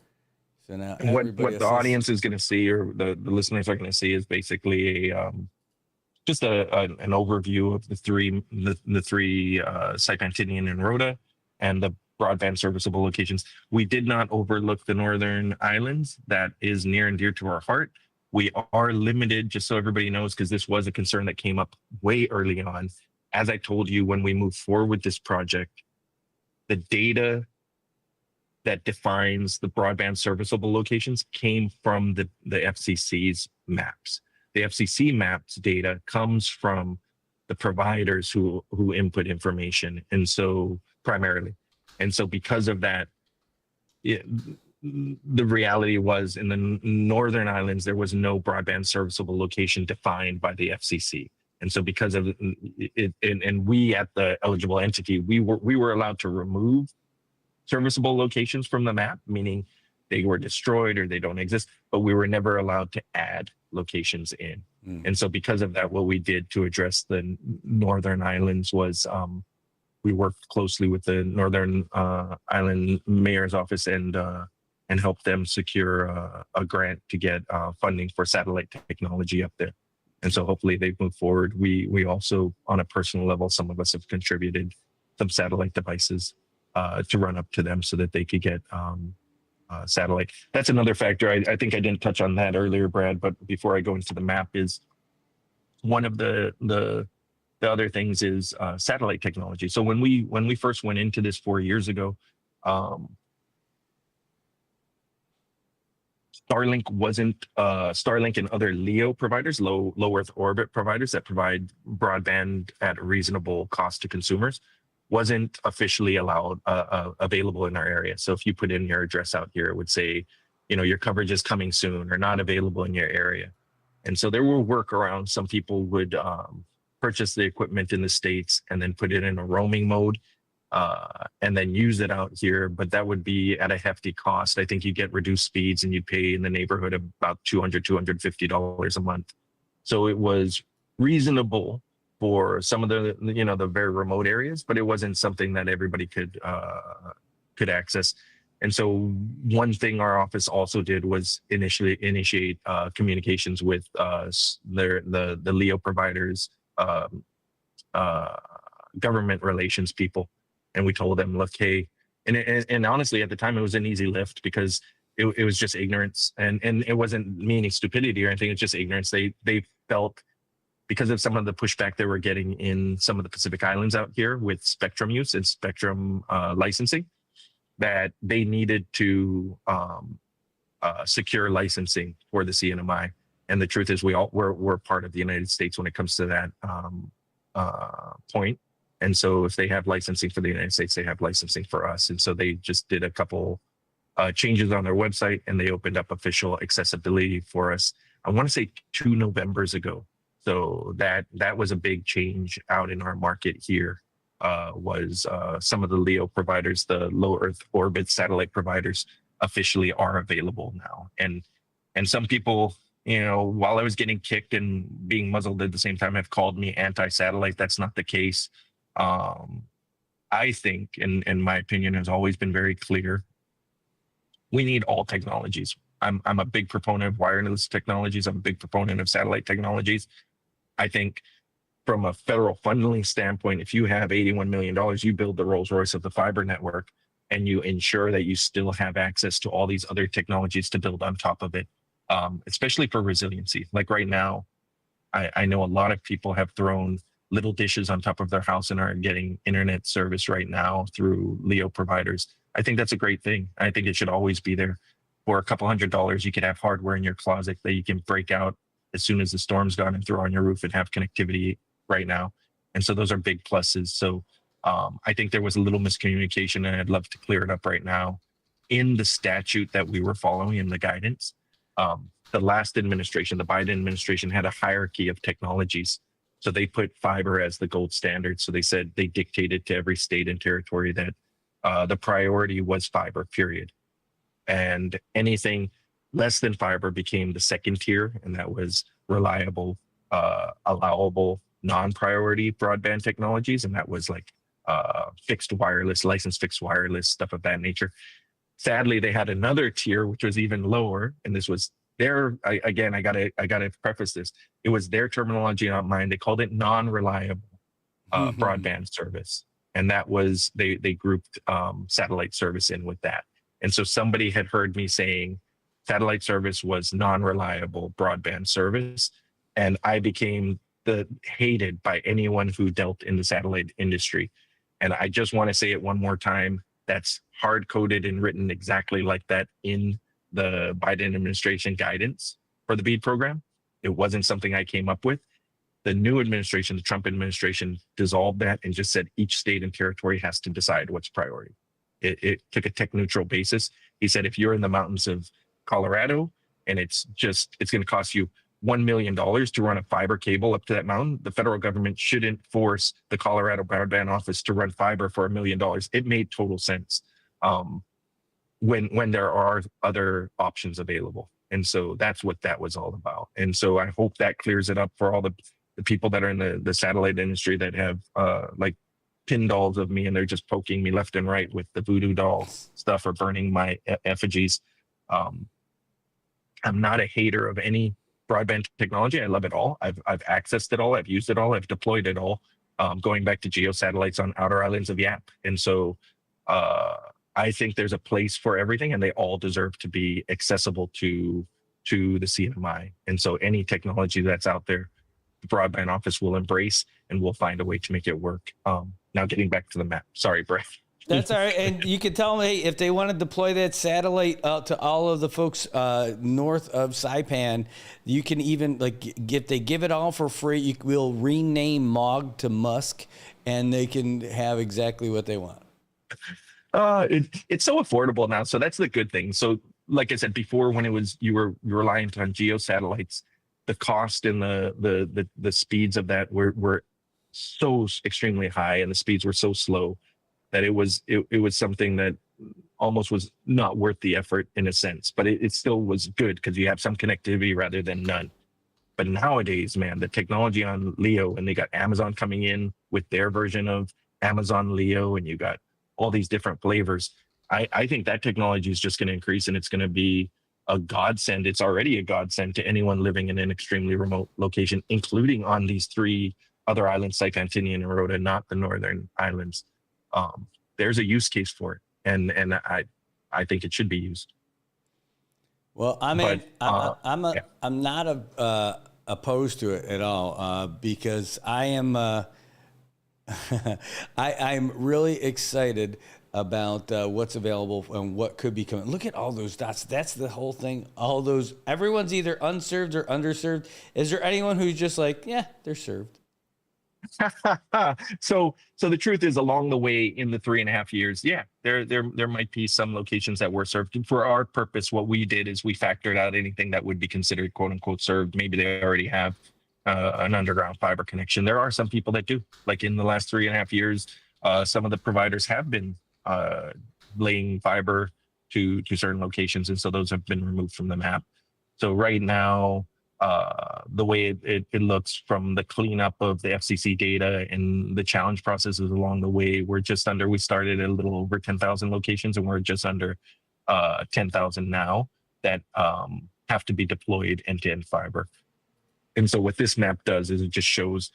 So now what the audience is going to see, or the listeners are going to see, is basically just an overview of the three Saipantinian and Rhoda and the broadband serviceable locations. We did not overlook the Northern Islands. That is near and dear to our heart. We are limited, just so everybody knows, because this was a concern that came up way early on. As I told you, when we moved forward with this project, the data that defines the broadband serviceable locations came from the FCC's maps. The FCC maps data comes from the providers who input information, and so primarily. And so because of that, the reality was in the Northern Islands, there was no broadband serviceable location defined by the FCC. And so because of it, and we at the eligible entity, we were allowed to remove serviceable locations from the map, meaning they were destroyed or they don't exist, but we were never allowed to add locations in. And so because of that, what we did to address the Northern Islands was we worked closely with the Northern Island Mayor's Office and helped them secure a grant to get funding for satellite technology up there. And so hopefully they've moved forward. We also, on a personal level, some of us have contributed some satellite devices to run up to them so that they could get satellite. That's another factor. I think I didn't touch on that earlier, Brad, but before I go into the map, is one of the other things is satellite technology. So when we first went into this 4 years ago, Starlink wasn't Starlink and other LEO providers, low Earth orbit providers that provide broadband at a reasonable cost to consumers, wasn't officially allowed available in our area. So if you put in your address out here, it would say, your coverage is coming soon or not available in your area. And so there were workarounds. Some people would purchase the equipment in the States and then put it in a roaming mode and then use it out here, but that would be at a hefty cost. I think you get reduced speeds and you'd pay in the neighborhood of about $250 a month. So it was reasonable for some of the very remote areas, but it wasn't something that everybody could access. And so one thing our office also did was initiate communications with the LEO providers, um, uh, government relations people, and we told them, look, hey, and honestly, at the time, it was an easy lift because it was just ignorance, and it wasn't meaning stupidity or anything. It's just ignorance. They felt, because of some of the pushback they were getting in some of the Pacific Islands out here with spectrum use and spectrum licensing, that they needed to secure licensing for the CNMI. And the truth is, we're part of the United States when it comes to that point. And so if they have licensing for the United States, they have licensing for us. And so they just did a couple changes on their website, and they opened up official accessibility for us. I want to say 2 Novembers ago. So that was a big change out in our market here. Was some of the LEO providers, the low Earth orbit satellite providers, officially are available now. And some people, while I was getting kicked and being muzzled at the same time, have called me anti-satellite. That's not the case. I think, and my opinion has always been very clear, we need all technologies. I'm a big proponent of wireless technologies. I'm a big proponent of satellite technologies. I think from a federal funding standpoint, if you have $81 million, you build the Rolls Royce of the fiber network, and you ensure that you still have access to all these other technologies to build on top of it, especially for resiliency. Like right now, I know a lot of people have thrown little dishes on top of their house and are getting internet service right now through LEO providers. I think that's a great thing. I think it should always be there. For a couple $100, you could have hardware in your closet that you can break out as soon as the storm's gone and throw on your roof and have connectivity right now. And so those are big pluses. So I think there was a little miscommunication, and I'd love to clear it up right now. In the statute that we were following in the guidance, the last administration, the Biden administration, had a hierarchy of technologies. So they put fiber as the gold standard. So they said they dictated to every state and territory that the priority was fiber, period. And anything less than fiber became the second tier, and that was reliable, allowable, non-priority broadband technologies. And that was like fixed wireless, licensed fixed wireless, stuff of that nature. Sadly, they had another tier, which was even lower. And this was their, I gotta preface this. It was their terminology, not mine. They called it non-reliable broadband service. And that was, they grouped satellite service in with that. And so somebody had heard me saying satellite service was non-reliable broadband service. And I became hated by anyone who dealt in the satellite industry. And I just want to say it one more time. That's hard coded and written exactly like that in the Biden administration guidance for the BEAD program. It wasn't something I came up with. The new administration, the Trump administration, dissolved that and just said each state and territory has to decide what's priority. It took a tech neutral basis. He said, if you're in the mountains of Colorado and it's going to cost you $1 million to run a fiber cable up to that mountain, the federal government shouldn't force the Colorado Broadband Office to run fiber for $1 million. It made total sense when there are other options available. And so that's what that was all about. And so I hope that clears it up for all the people that are in the satellite industry that have like pin dolls of me, and they're just poking me left and right with the voodoo doll stuff or burning my effigies. I'm not a hater of any broadband technology. I love it all. I've accessed it all. I've used it all. I've deployed it all. Going back to geo satellites on outer islands of Yap. And so I think there's a place for everything, and they all deserve to be accessible to the CNMI. And so any technology that's out there, the broadband office will embrace, and we'll find a way to make it work. Now getting back to the map. Sorry, Brett. That's all right. And you can tell them, hey, if they want to deploy that satellite out to all of the folks north of Saipan, you can even, like, if they give it all for free, we'll rename Mog to Musk, and they can have exactly what they want. It's so affordable now. So that's the good thing. So like I said before, when it was, you were reliant on geo satellites, the cost and the speeds of that were so extremely high, and the speeds were so slow that it was something that almost was not worth the effort in a sense, but it still was good because you have some connectivity rather than none. But nowadays, man, the technology on LEO, and they got Amazon coming in with their version of Amazon LEO, and you got all these different flavors. I think that technology is just going to increase, and it's going to be a godsend. It's already a godsend to anyone living in an extremely remote location, including on these three other islands, Saipan, Tinian, and Rota, not the northern islands. There's a use case for it, and I think it should be used. Well, I mean, But, yeah. I'm not opposed to it at all because I am I'm really excited about what's available and what could be coming. Look at all those dots. That's the whole thing. All those, everyone's either unserved or underserved. Is there anyone who's just like, yeah, they're served? So the truth is, along the way in the 3.5 years, yeah, there might be some locations that were served. For our purpose, what we did is we factored out anything that would be considered quote unquote served. Maybe they already have an underground fiber connection. There are some people that do. Like in the last 3.5 years, some of the providers have been laying fiber to certain locations, and so those have been removed from the map. So right now, the way it looks from the cleanup of the FCC data and the challenge processes along the way, we started at a little over 10,000 locations, and we're just under 10,000 now that have to be deployed end-to-end fiber. And so what this map does is it just shows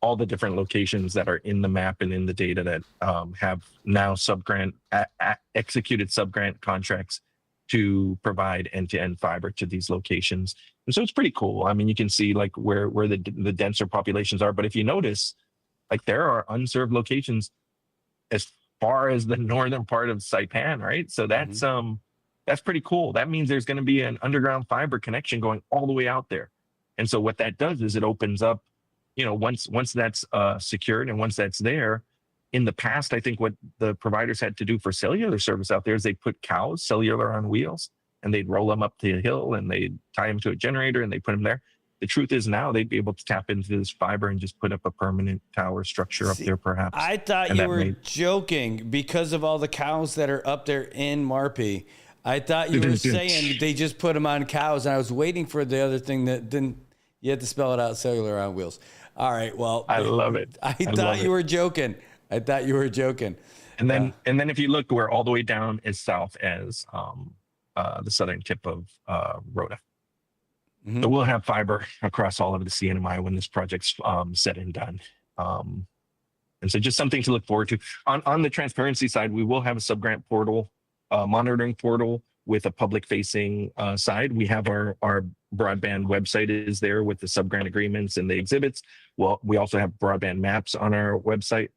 all the different locations that are in the map and in the data that have now executed subgrant contracts to provide end-to-end fiber to these locations. And so it's pretty cool. I mean, you can see like where the denser populations are, but if you notice, like there are unserved locations as far as the northern part of Saipan, right? So that's pretty cool. That means there's going to be an underground fiber connection going all the way out there. And so what that does is it opens up, once that's secured and once that's there. In the past, I think what the providers had to do for cellular service out there is they put cows, cellular on wheels, and they'd roll them up to a hill and they'd tie them to a generator and they put them there. The truth is now they'd be able to tap into this fiber and just put up a permanent tower structure up there, perhaps. I thought you were joking because of all the cows that are up there in Marpi. I thought you were saying they just put them on cows, and I was waiting for the other thing that didn't. You had to spell it out: cellular on wheels. All right. Well, I love it. I thought you were joking. I thought you were joking. And then if you look, we're all the way down as south as the southern tip of Rota. Mm-hmm. So we'll have fiber across all of the CNMI when this project's said and done. And so just something to look forward to. On the transparency side, we will have a subgrant portal, monitoring portal with a public-facing side. We have our broadband website is there with the subgrant agreements and the exhibits. Well, we also have broadband maps on our website.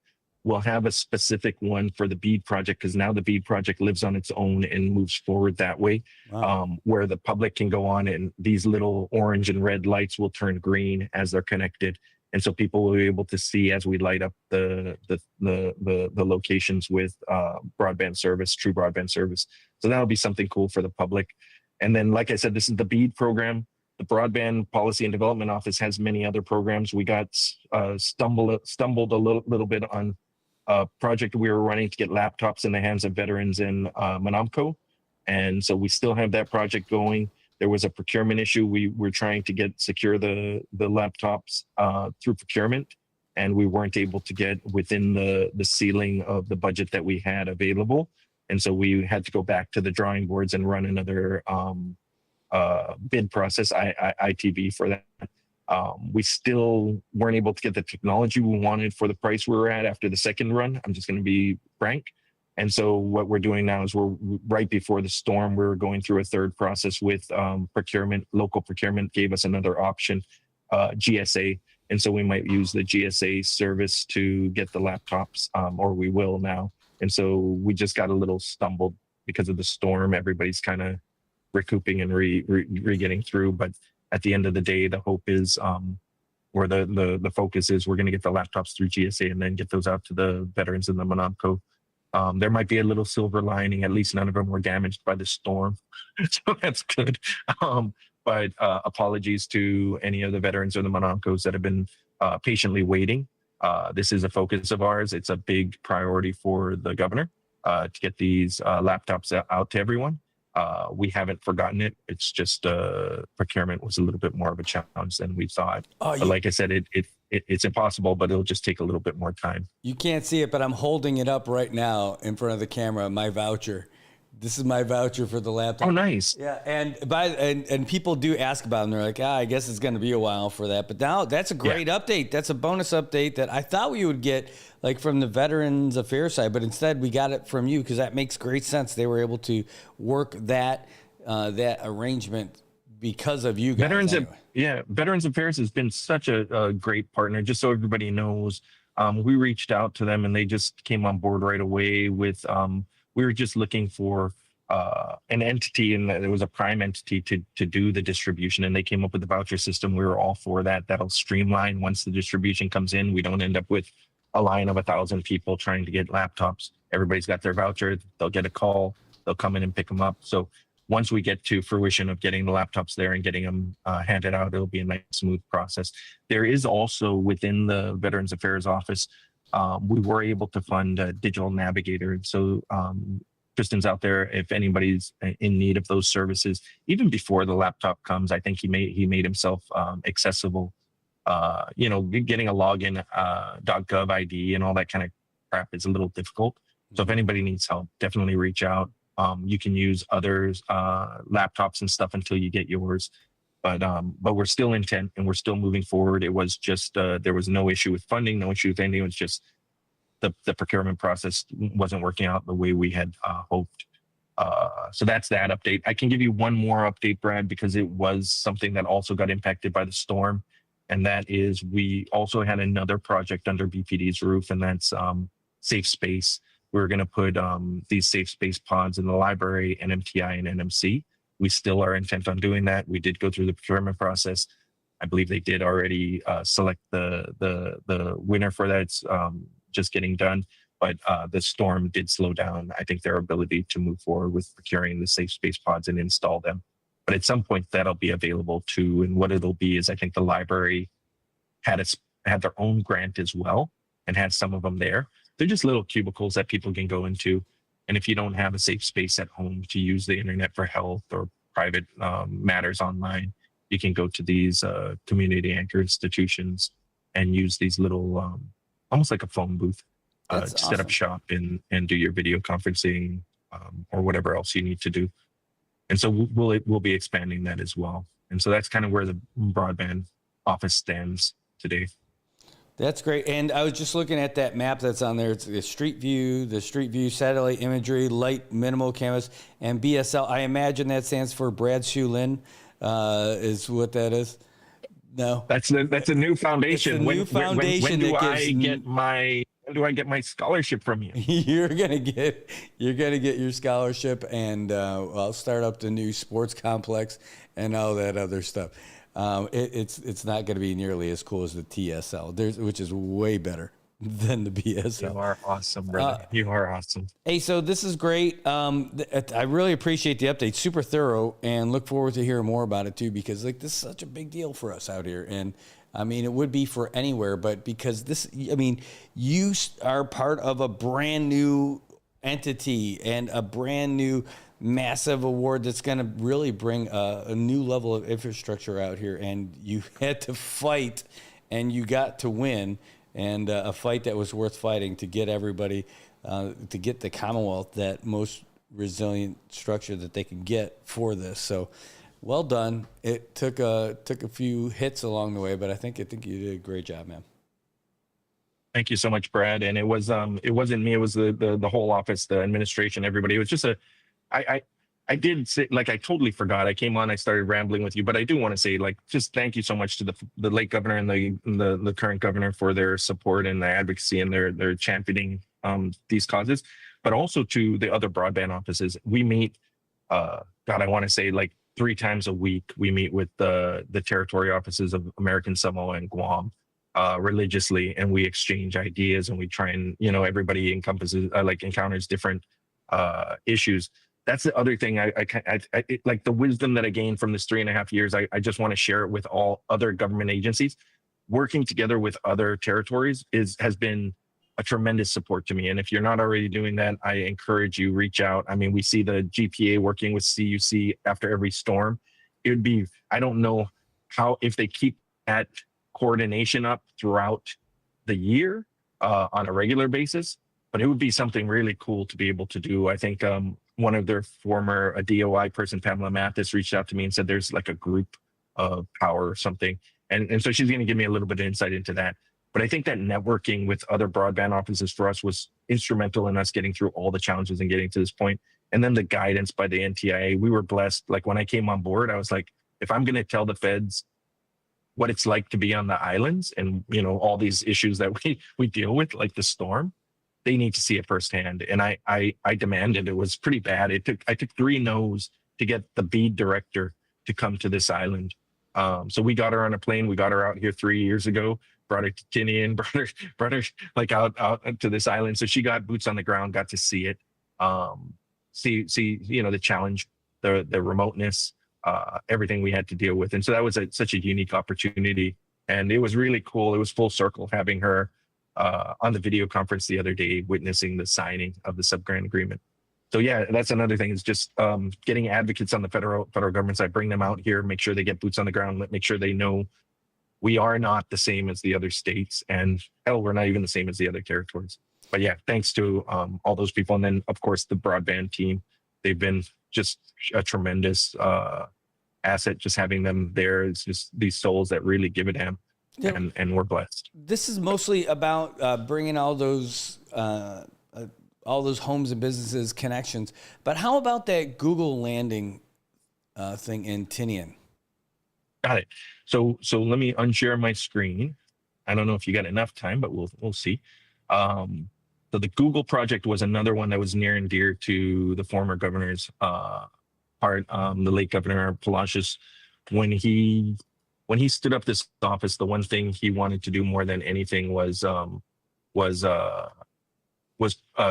We'll have a specific one for the BEAD project because now the BEAD project lives on its own and moves forward that way. Wow. Where the public can go on and these little orange and red lights will turn green as they're connected. And so people will be able to see as we light up the locations with broadband service, true broadband service. So that'll be something cool for the public. And then, like I said, this is the BEAD program. The Broadband Policy and Development Office has many other programs. We got stumbled a little bit on a project we were running to get laptops in the hands of veterans in Manamco. And so we still have that project going. There was a procurement issue. We were trying to secure the laptops through procurement, and we weren't able to get within the ceiling of the budget that we had available. And so we had to go back to the drawing boards and run another bid process, ITB for that. We still weren't able to get the technology we wanted for the price we were at after the second run. I'm just going to be frank. And so what we're doing now is we're right before the storm, we're going through a third process with procurement. Local procurement gave us another option, GSA. And so we might use the GSA service to get the laptops, or we will now. And so we just got a little stumbled because of the storm. Everybody's kind of recouping and re-getting through. But at the end of the day, the hope is, or the focus is, we're going to get the laptops through GSA and then get those out to the veterans in the Manamco. There might be a little silver lining. At least none of them were damaged by the storm. So that's good. But apologies to any of the veterans or the Manamcos that have been patiently waiting. This is a focus of ours. It's a big priority for the governor to get these laptops out to everyone. We haven't forgotten it. It's just procurement was a little bit more of a challenge than we thought. But like I said, it's impossible, but it'll just take a little bit more time. You can't see it, but I'm holding it up right now in front of the camera, my voucher. This is my voucher for the laptop. Oh, nice. Yeah, and people do ask about them. They're like, I guess it's going to be a while for that. But now that's a great update. That's a bonus update that I thought we would get like from the Veterans Affairs side, but instead we got it from you because that makes great sense. They were able to work that arrangement because of you guys. Veterans Affairs has been such a great partner. Just so everybody knows, we reached out to them and they just came on board right away with. We were just looking for an entity, and there was a prime entity to do the distribution, and they came up with the voucher system. We were all for that. That'll streamline once the distribution comes in. We don't end up with a line of 1,000 people trying to get laptops. Everybody's got their voucher. They'll get a call. They'll come in and pick them up. So once we get to fruition of getting the laptops there and getting them handed out, it'll be a nice, smooth process. There is also within the Veterans Affairs Office, we were able to fund a digital navigator. So Tristan's out there, if anybody's in need of those services, even before the laptop comes, I think he made himself accessible. Getting a login, .gov ID and all that kind of crap is a little difficult. So if anybody needs help, definitely reach out. You can use others' laptops and stuff until you get yours. But we're still intent and we're still moving forward. It was just there was no issue with funding, no issue with anything. It was just the procurement process wasn't working out the way we had hoped. So that's that update. I can give you one more update, Brad, because it was something that also got impacted by the storm. And that is we also had another project under BPD's roof, and that's safe space. We're going to put these safe space pods in the library, NMTI and NMC. We still are intent on doing that. We did go through the procurement process. I believe they did already select the winner for that. It's just getting done, but the storm did slow down, I think, their ability to move forward with procuring the safe space pods and install them. But at some point that'll be available too. And what it'll be is, I think the library had their own grant as well and had some of them there. They're just little cubicles that people can go into. And if you don't have a safe space at home to use the internet for health or private matters online, you can go to these community anchor institutions and use these little, almost like a phone booth, to set up shop and do your video conferencing or whatever else you need to do. And so we'll be expanding that as well. And so that's kind of where the broadband office stands today. That's great. And I was just looking at that map that's on there. It's the Street View satellite imagery, light minimal canvas, and BSL. I imagine that stands for Brad Shulin, is what that is. No, that's a new foundation. It's a new foundation. When do I get my scholarship from you? You're gonna get your scholarship, and I'll start up the new sports complex and all that other stuff. It's not going to be nearly as cool as the TSL, which is way better than the BSL. You are awesome, brother. You are awesome. Hey, so this is great. I really appreciate the update. Super thorough, and look forward to hearing more about it too, because this is such a big deal for us out here. And I mean, it would be for anywhere, but because you are part of a brand new entity and a brand new massive award that's going to really bring a new level of infrastructure out here, and you had to fight and you got to win, and a fight that was worth fighting to get everybody to get the Commonwealth that most resilient structure that they can get for this. So well done. It took a few hits along the way, but I think you did a great job, man. Thank you so much, Brad. And it wasn't me, it was the whole office, the administration, everybody. It was just I did say, I totally forgot. I came on, I started rambling with you, but I do want to say, just thank you so much to the late governor and the current governor for their support and their advocacy and their championing these causes, but also to the other broadband offices. We meet, I want to say 3 times a week. We meet with the territory offices of American Samoa and Guam religiously, and we exchange ideas, and we try and, everybody encounters different issues. That's the other thing. I like the wisdom that I gained from this 3.5 years. I just want to share it with all other government agencies. Working together with other territories has been a tremendous support to me. And if you're not already doing that, I encourage you, reach out. I mean, we see the GPA working with CUC after every storm. It would be, I don't know how, if they keep at coordination up throughout the year on a regular basis, but it would be something really cool to be able to do. I think one of their former a DOI person, Pamela Mathis, reached out to me and said there's like a group of power or something. And so she's going to give me a little bit of insight into that. But I think that networking with other broadband offices for us was instrumental in us getting through all the challenges and getting to this point. And then the guidance by the NTIA, we were blessed. Like when I came on board, I was like, if I'm going to tell the feds what it's like to be on the islands and, you know, all these issues that we deal with, like the storm, they need to see it firsthand. And I demanded. It was pretty bad. I took 3 no's to get the BEAD director to come to this island. So we got her on a plane. We got her out here 3 years ago, brought her to Tinian, brought her like out to this island. So she got boots on the ground, got to see it, see, you know, the challenge, the remoteness, everything we had to deal with. And so that was such a unique opportunity. And it was really cool. It was full circle having her on the video conference the other day, witnessing the signing of the sub-grant agreement. So yeah, that's another thing is just getting advocates on the federal government side, bring them out here, make sure they get boots on the ground, make sure they know we are not the same as the other states, and hell, we're not even the same as the other territories. But yeah, thanks to all those people. And then of course the broadband team, they've been just a tremendous asset. Just having them there is just these souls that really give a damn. Yeah. And we're blessed. This is mostly about bringing all those homes and businesses connections. But how about that Google landing thing in Tinian? Got it. So let me unshare my screen. I don't know if you got enough time, but we'll see. So the Google project was another one that was near and dear to the former governor's heart, the late Governor Palacios. When he stood up this office, the one thing he wanted to do more than anything was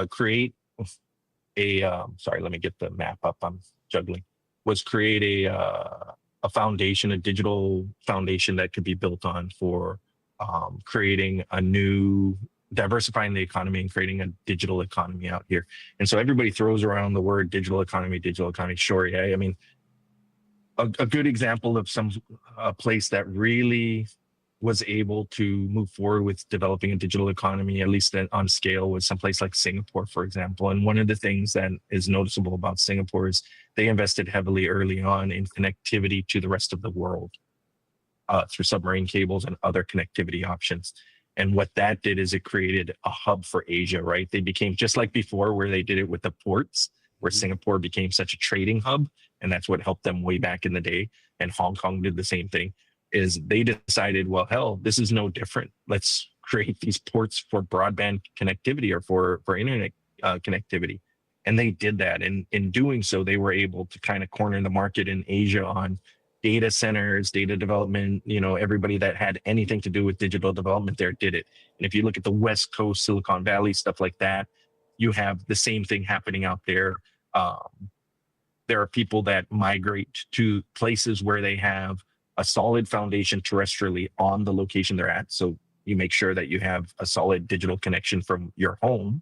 create a sorry, let me get the map up. I'm juggling. Was create a foundation, a digital foundation that could be built on for creating a new, diversifying the economy and creating a digital economy out here. And so everybody throws around the word digital economy. Sure, yeah. I mean, a good example of a place that really was able to move forward with developing a digital economy, at least on scale, was someplace like Singapore, for example. And one of the things that is noticeable about Singapore is they invested heavily early on in connectivity to the rest of the world through submarine cables and other connectivity options. And what that did is it created a hub for Asia, right? They became just like before, where they did it with the ports, where Singapore became such a trading hub. And that's what helped them way back in the day. And Hong Kong did the same thing. Is they decided, well, hell, this is no different. Let's create these ports for broadband connectivity or for internet connectivity. And they did that. And in doing so, they were able to kind of corner the market in Asia on data centers, data development. You know, everybody that had anything to do with digital development there did it. And if you look at the West Coast, Silicon Valley, stuff like that, you have the same thing happening out there. There are people that migrate to places where they have a solid foundation terrestrially on the location they're at. So you make sure that you have a solid digital connection from your home,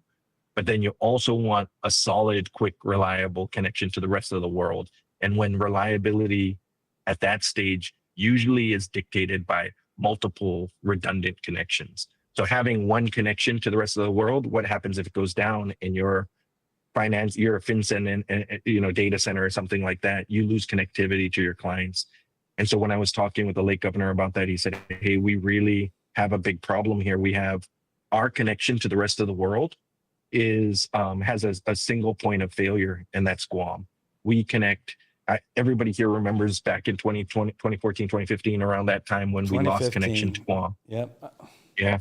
but then you also want a solid, quick, reliable connection to the rest of the world. And when reliability at that stage usually is dictated by multiple redundant connections. So having one connection to the rest of the world, what happens if it goes down in your finance, you're a FinCEN and data center or something like that, you lose connectivity to your clients. And so when I was talking with the late governor about that, he said, hey, we really have a big problem here. We have our connection to the rest of the world has a single point of failure, and that's Guam. We connect. Everybody here remembers back in 2014, 2015, around that time when we lost connection to Guam. Yep. Yeah.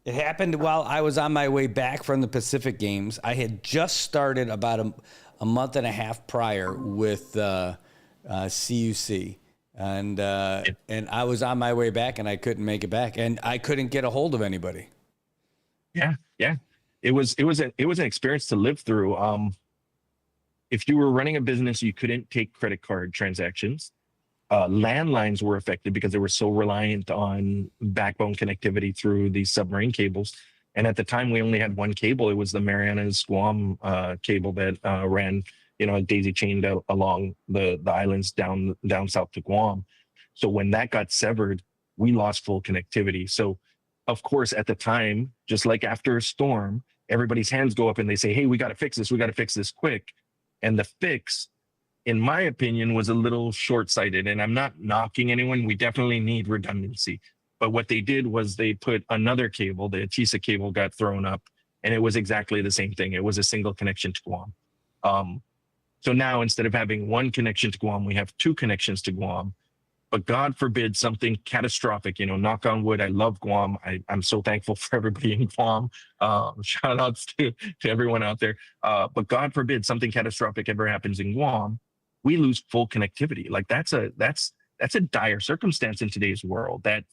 It happened while I was on my way back from the Pacific Games. I had just started about a month and a half prior with CUC. And I was on my way back, and I couldn't make it back, and I couldn't get a hold of anybody. Yeah. It was an experience to live through. If you were running a business, you couldn't take credit card transactions. Landlines were affected because they were so reliant on backbone connectivity through these submarine cables. And at the time, we only had one cable. It was the Marianas Guam cable that ran, daisy chained along the islands down south to Guam. So when that got severed, we lost full connectivity. So of course, at the time, just like after a storm, everybody's hands go up and they say, hey, we got to fix this. We got to fix this quick. And the fix, in my opinion, was a little short-sighted. And I'm not knocking anyone. We definitely need redundancy. But what they did was they put another cable, the ATISA cable got thrown up, and it was exactly the same thing. It was a single connection to Guam. So now instead of having one connection to Guam, we have two connections to Guam. But God forbid something catastrophic, knock on wood. I love Guam. I'm so thankful for everybody in Guam. Shout outs to everyone out there. But God forbid something catastrophic ever happens in Guam, we lose full connectivity. Like that's a dire circumstance in today's world that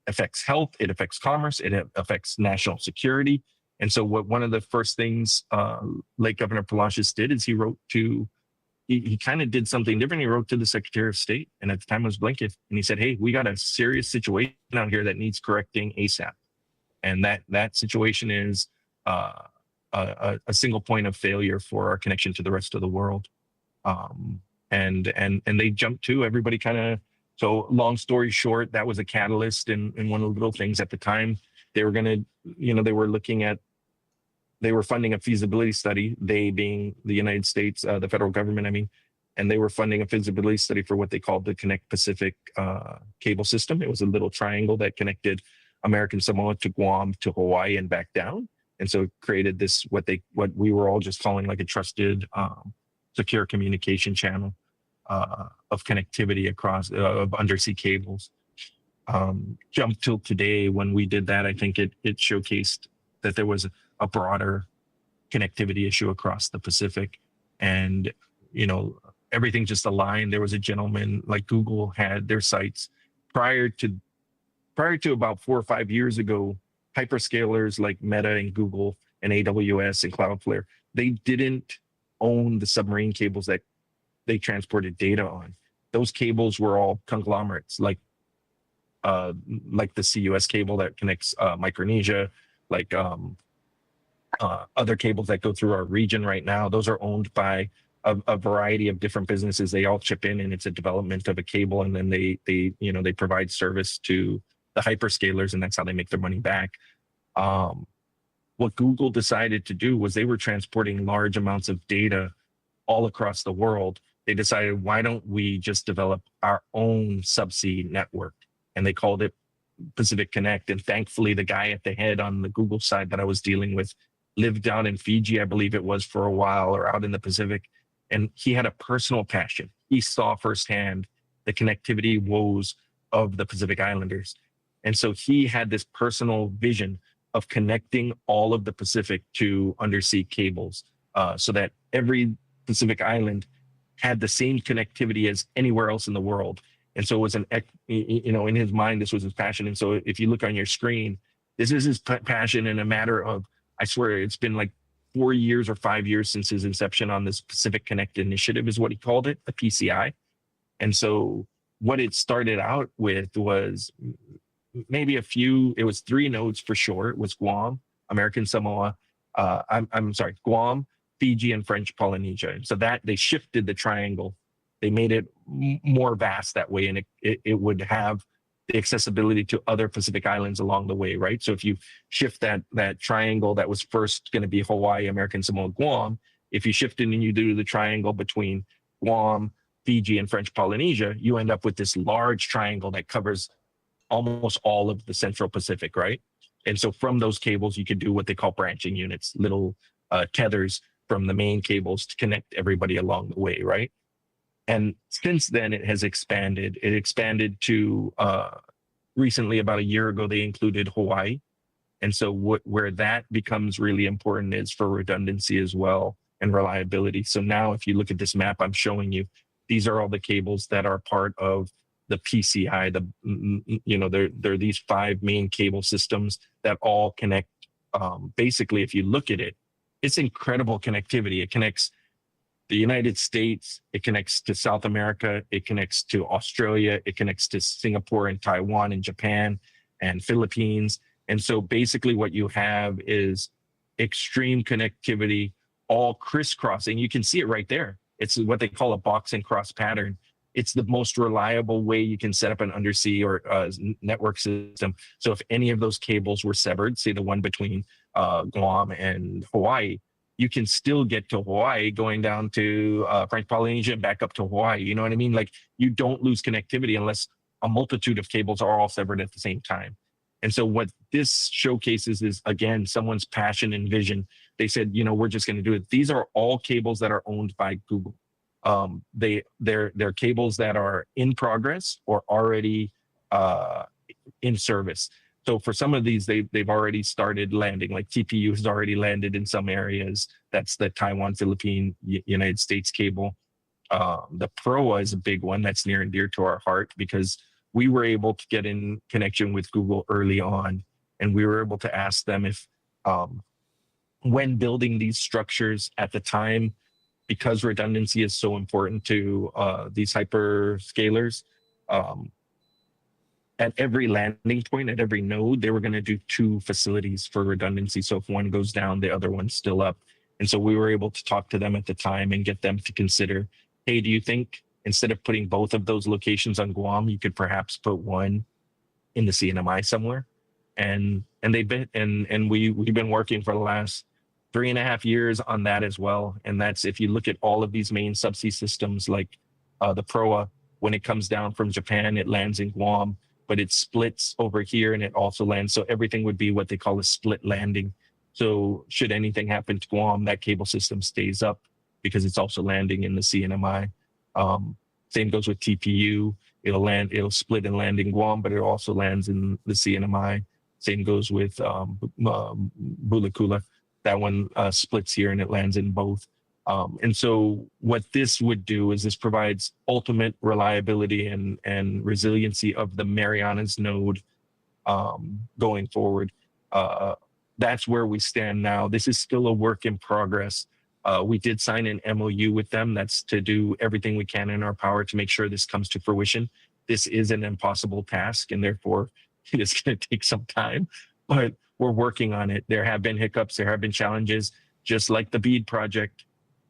affects health. It affects commerce. It affects national security. And so one of the first things late Governor Palacios did is he kind of did something different. He wrote to the Secretary of State, and at the time it was Blinken, and he said, hey, we got a serious situation out here that needs correcting ASAP. And that situation is a single point of failure for our connection to the rest of the world. And they jumped to everybody so long story short, that was a catalyst and one of the little things at the time. They were going to, they were funding a feasibility study, they being the United States, the federal government, and they were funding a feasibility study for what they called the Connect Pacific cable system. It was a little triangle that connected American Samoa to Guam to Hawaii and back down. And so it created this, what we were all just calling like a trusted, secure communication channel of connectivity across of undersea cables. Jump till today, when we did that, I think it showcased that there was a broader connectivity issue across the Pacific, and everything just aligned. There was a gentleman, like Google had their sites prior to about 4 or 5 years ago. Hyperscalers like Meta and Google and AWS and Cloudflare, they didn't own the submarine cables that they transported data on. Those cables were all conglomerates, like the CUS cable that connects Micronesia, like other cables that go through our region right now. Those are owned by a variety of different businesses. They all chip in, and it's a development of a cable, and then they provide service to the hyperscalers, and that's how they make their money back. What Google decided to do was they were transporting large amounts of data all across the world. They decided, why don't we just develop our own subsea network? And they called it Pacific Connect. And thankfully, the guy at the head on the Google side that I was dealing with lived out in Fiji, I believe it was, for a while, or out in the Pacific. And he had a personal passion. He saw firsthand the connectivity woes of the Pacific Islanders. And so he had this personal vision of connecting all of the Pacific to undersea cables, so that every Pacific island had the same connectivity as anywhere else in the world. And so it was in his mind, this was his passion. And so if you look on your screen, this is his passion in a matter of, I swear it's been like 4 years or 5 years since his inception on this Pacific Connect initiative, is what he called it, the PCI. And so what it started out with was maybe it was 3 nodes for sure. It was Guam, American Samoa, Guam, Fiji, and French Polynesia. And so that they shifted the triangle. They made it more vast that way, and it would have the accessibility to other Pacific islands along the way, right? So if you shift that triangle that was first going to be Hawaii, American Samoa, Guam, if you shift it and you do the triangle between Guam, Fiji, and French Polynesia, you end up with this large triangle that covers almost all of the Central Pacific, right? And so from those cables, you could do what they call branching units, little tethers from the main cables to connect everybody along the way, right? And since then, it has expanded. It expanded to recently, about a year ago, they included Hawaii. And so where that becomes really important is for redundancy as well, and reliability. So now if you look at this map I'm showing you, these are all the cables that are part of the PCI. There are these 5 main cable systems that all connect. Basically, if you look at it, it's incredible connectivity. It connects the United States, it connects to South America, it connects to Australia, it connects to Singapore and Taiwan and Japan and Philippines. And so basically what you have is extreme connectivity, all crisscrossing. You can see it right there. It's what they call a box and cross pattern. it's the most reliable way you can set up an undersea or network system. So if any of those cables were severed, say the one between Guam and Hawaii, you can still get to Hawaii going down to French Polynesia and back up to Hawaii. You know what I mean? Like, you don't lose connectivity unless a multitude of cables are all severed at the same time. And so what this showcases is, again, someone's passion and vision. They said, you know, we're just going to do it. These are all cables that are owned by Google. They're cables that are in progress or already in service. So for some of these, they've already started landing. Like TPU has already landed in some areas. That's the Taiwan, Philippine, United States cable. The PROA is a big one that's near and dear to our heart, because we were able to get in connection with Google early on, and we were able to ask them if, when building these structures at the time, because redundancy is so important to these hyperscalers, at every landing point, at every node, they were going to do 2 facilities for redundancy. So if one goes down, the other one's still up. And so we were able to talk to them at the time and get them to consider, hey, do you think instead of putting both of those locations on Guam, you could perhaps put one in the CNMI somewhere? And they've been, and we've been working for the last 3.5 years on that as well. And that's, if you look at all of these main subsea systems, like the PROA, when it comes down from Japan, it lands in Guam, but it splits over here and it also lands. So everything would be what they call a split landing. So should anything happen to Guam, that cable system stays up because it's also landing in the CNMI. Same goes with TPU. It'll split and land in Guam, but it also lands in the CNMI. Same goes with Bulakula. That one splits here and it lands in both. And so what this would do is this provides ultimate reliability and resiliency of the Marianas node going forward. That's where we stand now. This is still a work in progress. We did sign an MOU with them. That's to do everything we can in our power to make sure this comes to fruition. This is an impossible task, and therefore it is going to take some time, but we're working on it. There have been hiccups. There have been challenges, just like the BEAD project.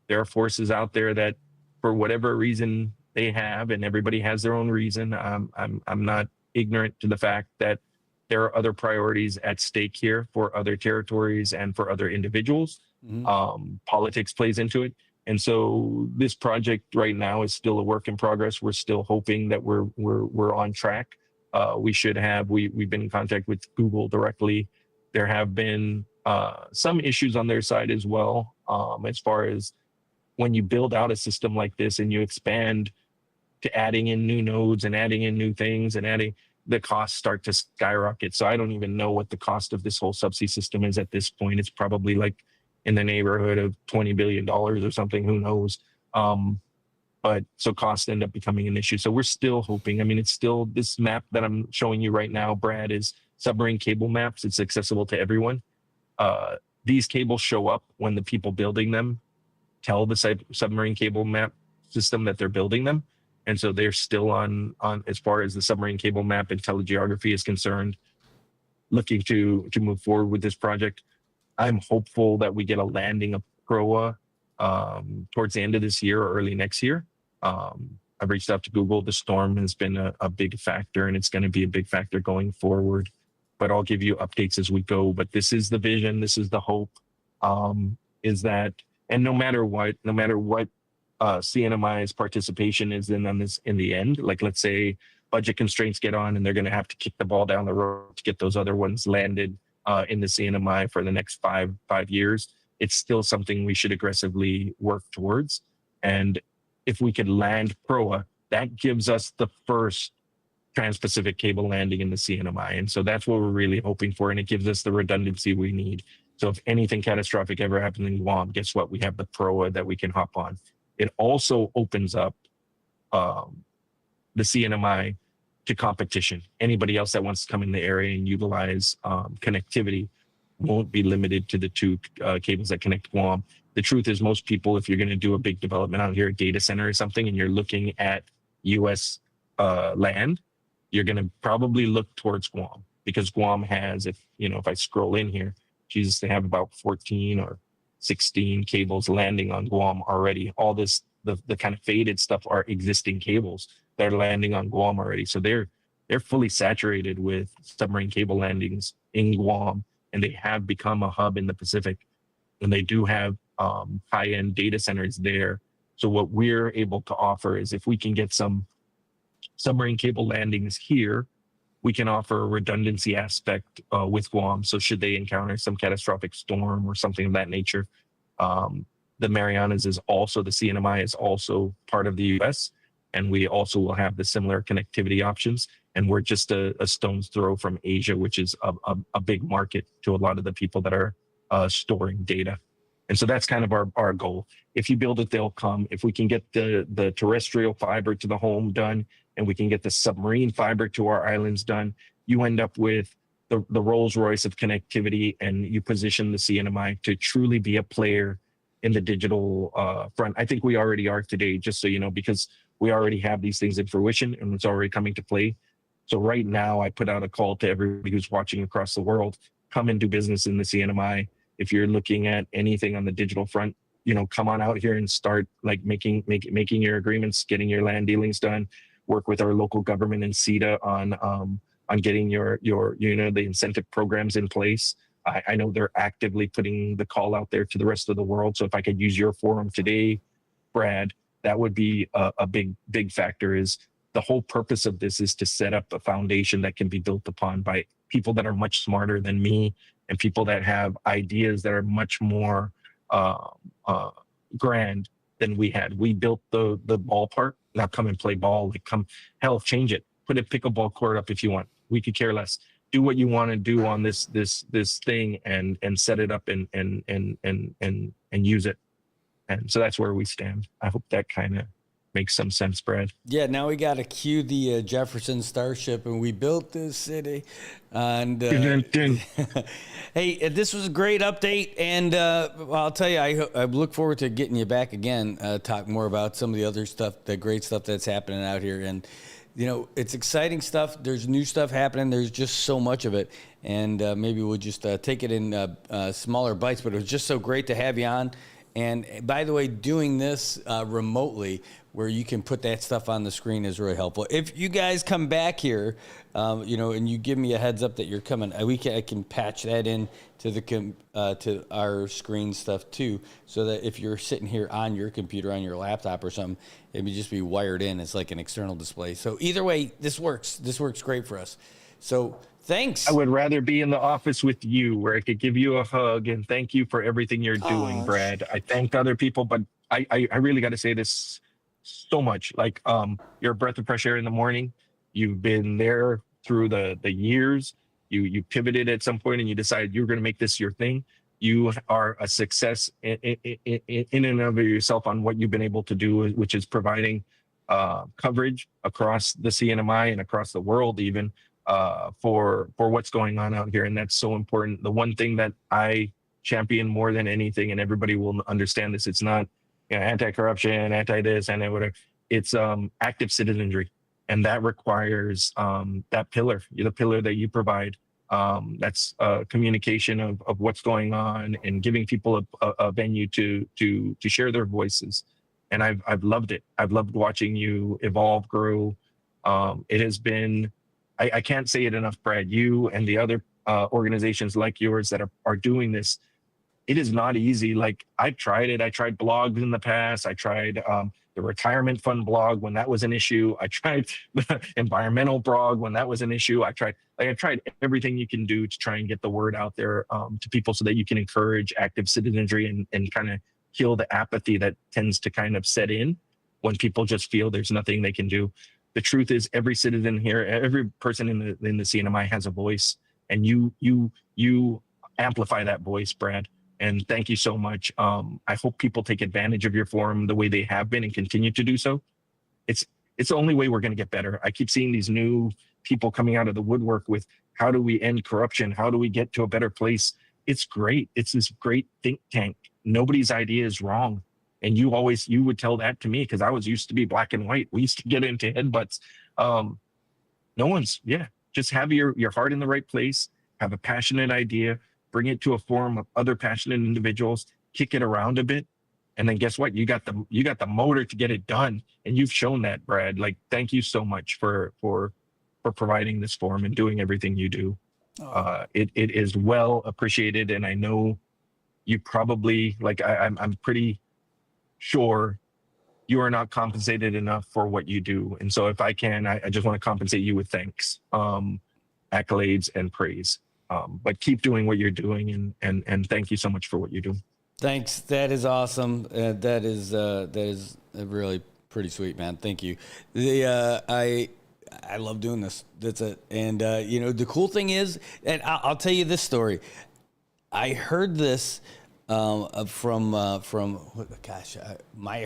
There are forces out there that, for whatever reason they have, and everybody has their own reason. I'm not ignorant to the fact that there are other priorities at stake here for other territories and for other individuals. Mm-hmm. Politics plays into it. And so this project right now is still a work in progress. We're still hoping that we're on track. We've been in contact with Google directly. There have been some issues on their side as well, as far as when you build out a system like this and you expand to adding in new nodes and adding in new things and adding, the costs start to skyrocket. So I don't even know what the cost of this whole subsea system is at this point. It's probably like in the neighborhood of $20 billion or something, who knows? But so costs end up becoming an issue. So we're still hoping. I mean, it's still, this map that I'm showing you right now, Brad, is submarine cable maps. It's accessible to everyone. These cables show up when the people building them tell the submarine cable map system that they're building them. And so they're still on as far as the submarine cable map and telegeography is concerned, looking to move forward with this project. I'm hopeful that we get a landing of PROA towards the end of this year or early next year. I've reached out to Google. The storm has been a big factor, and it's going to be a big factor going forward. But I'll give you updates as we go. But this is the vision. This is the hope, is that, and no matter what CNMI's participation is in on this in the end, like let's say budget constraints get on and they're going to have to kick the ball down the road to get those other ones landed in the CNMI for the next five years, it's still something we should aggressively work towards. And if we could land PROA, that gives us the first Trans-Pacific cable landing in the CNMI. And so that's what we're really hoping for. And it gives us the redundancy we need. So if anything catastrophic ever happens in Guam, guess what? We have the PROA that we can hop on. It also opens up the CNMI to competition. Anybody else that wants to come in the area and utilize connectivity won't be limited to the 2 cables that connect Guam. The truth is, most people, if you're going to do a big development out here, a data center or something, and you're looking at U.S. Land, you're going to probably look towards Guam, because Guam has, if I scroll in here, Jesus, they have about 14 or 16 cables landing on Guam already. All this the kind of faded stuff are existing cables that are landing on Guam already. So they're fully saturated with submarine cable landings in Guam, and they have become a hub in the Pacific. And they do have high-end data centers there. So what we're able to offer is if we can get some submarine cable landings here, we can offer a redundancy aspect with Guam. So should they encounter some catastrophic storm or something of that nature, the Marianas is also, the CNMI is also part of the US, and we also will have the similar connectivity options. And we're just a stone's throw from Asia, which is a big market to a lot of the people that are storing data. And so that's kind of our goal. If you build it, they'll come. If we can get the terrestrial fiber to the home done, and we can get the submarine fiber to our islands done, you end up with the Rolls Royce of connectivity, and you position the CNMI to truly be a player in the digital front. I think we already are today, just so you know, because we already have these things in fruition and it's already coming to play. So right now, I put out a call to everybody who's watching across the world, come and do business in the CNMI. If you're looking at anything on the digital front, come on out here and start like making your agreements, getting your land dealings done. Work with our local government and CETA on getting your the incentive programs in place. I know they're actively putting the call out there to the rest of the world. So if I could use your forum today, Brad, that would be a big factor. Is the whole purpose of this is to set up a foundation that can be built upon by people that are much smarter than me, and people that have ideas that are much more grand than we had. We built the ballpark. Now come and play ball. Like change it. Put a pickleball court up if you want. We could care less. Do what you want to do on this thing and set it up and use it. And so that's where we stand. I hope that kind of makes some sense, Brad. Yeah, now we got to cue the Jefferson Starship, and we built this city. And hey, this was a great update, and I'll tell you, I look forward to getting you back again, talk more about some of the other stuff, the great stuff that's happening out here. And it's exciting stuff. There's new stuff happening. There's just so much of it, and maybe we'll just take it in smaller bites. But it was just so great to have you on. And by the way, doing this remotely, where you can put that stuff on the screen, is really helpful. If you guys come back here, and you give me a heads up that you're coming, I can patch that in to to our screen stuff too, so that if you're sitting here on your computer, on your laptop or something, it would just be wired in. It's like an external display. So either way, this works. This works great for us. So thanks. I would rather be in the office with you, where I could give you a hug and thank you for everything you're doing, Brad. I thanked other people, but I really got to say this so much. Like, you're a breath of fresh air in the morning. You've been there through the years. You pivoted at some point and you decided you were going to make this your thing. You are a success in and of yourself on what you've been able to do, which is providing coverage across the CNMI and across the world, even for what's going on out here. And that's so important. The one thing that I champion more than anything, and everybody will understand this, it's not anti-corruption, anti-this, anti-whatever. It's active citizenry. And that requires that pillar, the pillar that you provide. That's communication of what's going on and giving people a venue to share their voices. And I've loved it. I've loved watching you evolve, grow. It has been, I can't say it enough, Brad, you and the other organizations like yours that are doing this. It is not easy. Like, I've tried it. I tried blogs in the past. I tried the retirement fund blog when that was an issue. I tried the environmental blog when that was an issue. I tried everything you can do to try and get the word out there to people, so that you can encourage active citizenry and kind of kill the apathy that tends to kind of set in when people just feel there's nothing they can do. The truth is, every citizen here, every person in the CNMI has a voice, and you amplify that voice, Brad. And thank you so much. I hope people take advantage of your forum the way they have been and continue to do so. It's the only way we're going to get better. I keep seeing these new people coming out of the woodwork with, how do we end corruption? How do we get to a better place? It's great. It's this great think tank. Nobody's idea is wrong. And you would tell that to me, because I was used to be black and white. We used to get into headbutts. Just have your heart in the right place, have a passionate idea, bring it to a forum of other passionate individuals, kick it around a bit, And then guess what? You got the motor to get it done. And you've shown that, Brad. Like, thank you so much for providing this forum and doing everything you do. It is well appreciated. And I know you probably, like, I'm pretty sure you are not compensated enough for what you do. And so if I can, I just want to compensate you with thanks, accolades and praise. But keep doing what you're doing, and thank you so much for what you do. Thanks. That is awesome. That is really pretty sweet, man. Thank you. I love doing this. That's it. And the cool thing is, and I'll tell you this story. I heard this from Maya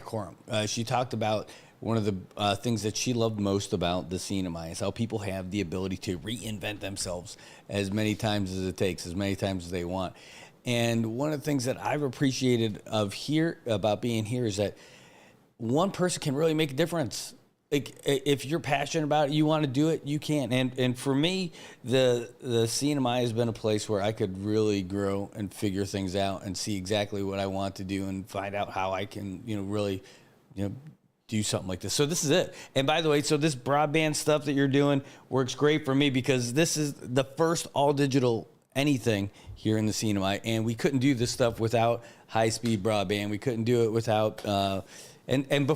Coram. She talked about one of the things that she loved most about the CNMI is how people have the ability to reinvent themselves as many times as it takes, as many times as they want. And one of the things that I've appreciated about being here is that one person can really make a difference. Like, if you're passionate about it, you want to do it, you can. And for me, the CNMI has been a place where I could really grow and figure things out and see exactly what I want to do and find out how I can, really, do something like this. So this is it. And by the way, so this broadband stuff that you're doing works great for me because this is the first all digital anything here in the CNMI, and we couldn't do this stuff without high-speed broadband. We couldn't do it without and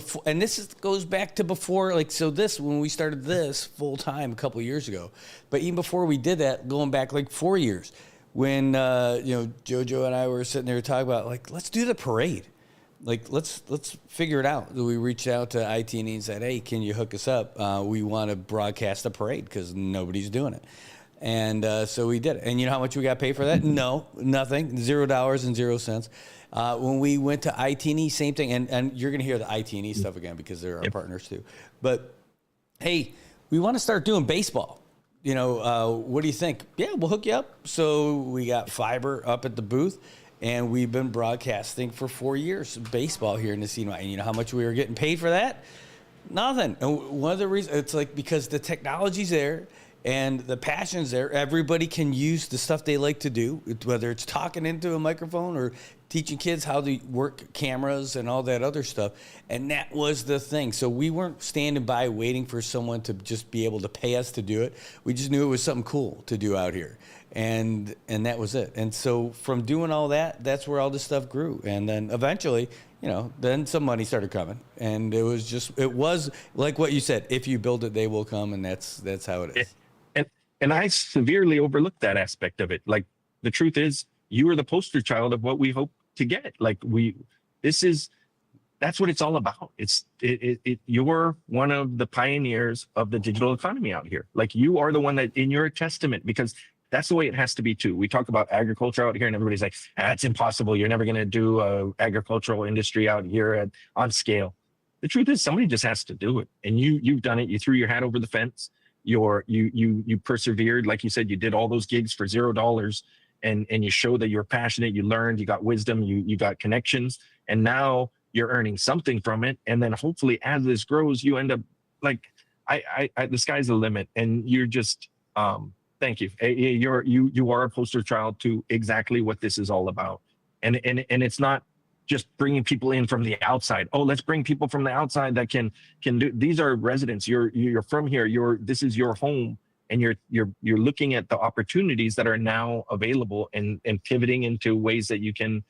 goes back to before, like, so this, when we started this full time a couple of years ago, but even before we did that, going back like 4 years, when Jojo and I were sitting there talking about, like, let's do the parade. Like, let's figure it out. We reached out to IT&E and said, hey, can you hook us up? We want to broadcast a parade because nobody's doing it. And so we did it. And you know how much we got paid for that? No, nothing. $0.00. When we went to IT&E, same thing. And you're going to hear the IT&E stuff again because they're our partners too. But, hey, we want to start doing baseball. What do you think? Yeah, we'll hook you up. So we got fiber up at the booth. And we've been broadcasting for 4 years baseball here in the CNMI. And you know how much we were getting paid for that? Nothing. And one of the reasons, it's like because the technology's there and the passion's there. Everybody can use the stuff they like to do, whether it's talking into a microphone or teaching kids how to work cameras and all that other stuff. And that was the thing. So we weren't standing by waiting for someone to just be able to pay us to do it. We just knew it was something cool to do out here. And that was it. And so from doing all that, that's where all this stuff grew. And then eventually, then some money started coming. And it was like what you said, if you build it, they will come. And that's how it is. And I severely overlooked that aspect of it. Like, the truth is, you are the poster child of what we hope to get. Like, that's what it's all about. You're one of the pioneers of the digital economy out here. Like, you are the one that, in your testament, because that's the way it has to be too. We talk about agriculture out here and everybody's like, it's impossible. You're never going to do a agricultural industry out here on scale. The truth is, somebody just has to do it. And you've done it. You threw your hat over the fence. You persevered. Like you said, you did all those gigs for $0 and you showed that you're passionate. You learned, you got wisdom, you got connections, and now you're earning something from it. And then hopefully as this grows, you end up like, the sky's the limit. And you're just, thank you. You are a poster child to exactly what this is all about. And it's not just bringing people in from the outside. Oh, let's bring people from the outside that can do. These are residents. You're from here. This is your home, and you're looking at the opportunities that are now available and pivoting into ways that you can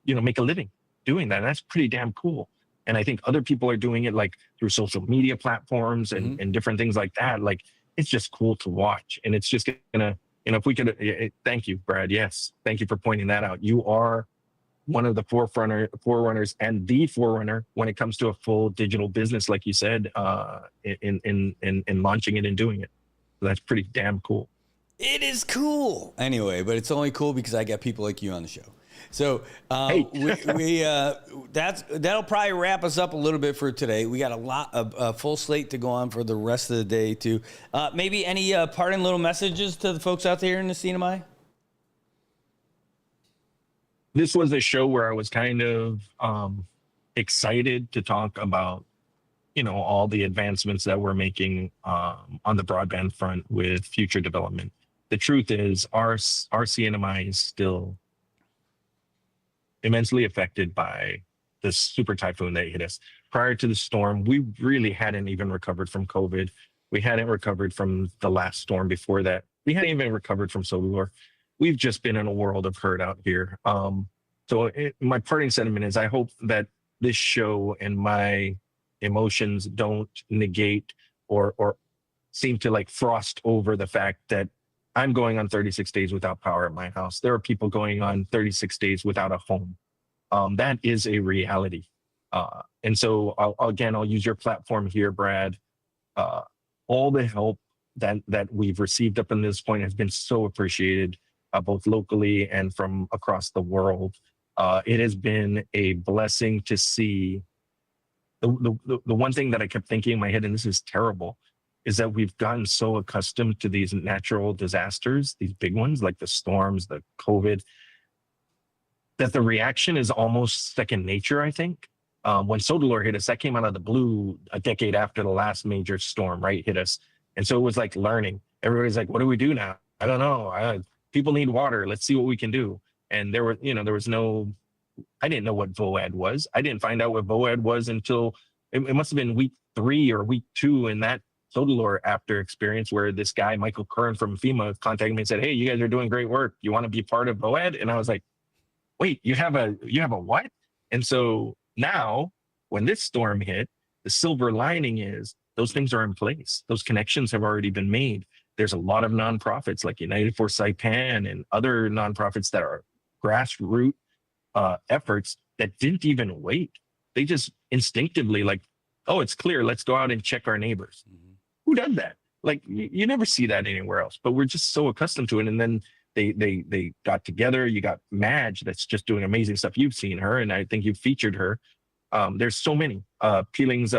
make a living doing that. And that's pretty damn cool. And I think other people are doing it, like through social media platforms and different things like that. Like, it's just cool to watch. And it's just gonna, if we could, thank you, Brad. Yes. Thank you for pointing that out. You are one of the forerunners and the forerunner when it comes to a full digital business, like you said, in launching it and doing it. So that's pretty damn cool. It is cool. Anyway, but it's only cool because I got people like you on the show. So hey. that'll probably wrap us up a little bit for today. We got a full slate to go on for the rest of the day too. Maybe any parting little messages to the folks out there in the CNMI? This was a show where I was kind of excited to talk about, all the advancements that we're making on the broadband front with future development. The truth is, our CNMI is still immensely affected by this super typhoon that hit us. Prior to the storm, we really hadn't even recovered from COVID. We hadn't recovered from the last storm before that. We hadn't even recovered from solar. We've just been in a world of hurt out here. My parting sentiment is I hope that this show and my emotions don't negate or seem to like frost over the fact that I'm going on 36 days without power at my house. There are people going on 36 days without a home. That is a reality. And so I'll use your platform here, Brad. All the help that we've received up until this point has been so appreciated, both locally and from across the world. It has been a blessing to see. The one thing that I kept thinking in my head, and this is terrible, is that we've gotten so accustomed to these natural disasters, these big ones like the storms, the COVID, that the reaction is almost second nature, I think. When Sodalor hit us, that came out of the blue a decade after the last major storm, right, hit us. And so it was like learning. Everybody's like, what do we do now? I don't know. People need water. Let's see what we can do. And there was no, I didn't know what VOAD was. I didn't find out what VOAD was until it must have been week 3 or week 2 in that Sodalor after experience where this guy, Michael Curran from FEMA, contacted me and said, hey, you guys are doing great work. You want to be part of VOAD? And I was like, wait, you have a what? And so now when this storm hit, the silver lining is those things are in place. Those connections have already been made. There's a lot of nonprofits like United for Saipan and other nonprofits that are grassroots efforts that didn't even wait. They just instinctively like, oh, it's clear. Let's go out and check our neighbors. Mm-hmm. Who does that? Like you never see that anywhere else, but we're just so accustomed to it. And then they got together. You got Madge that's just doing amazing stuff. You've seen her, and I think you've featured her. There's so many Peeling's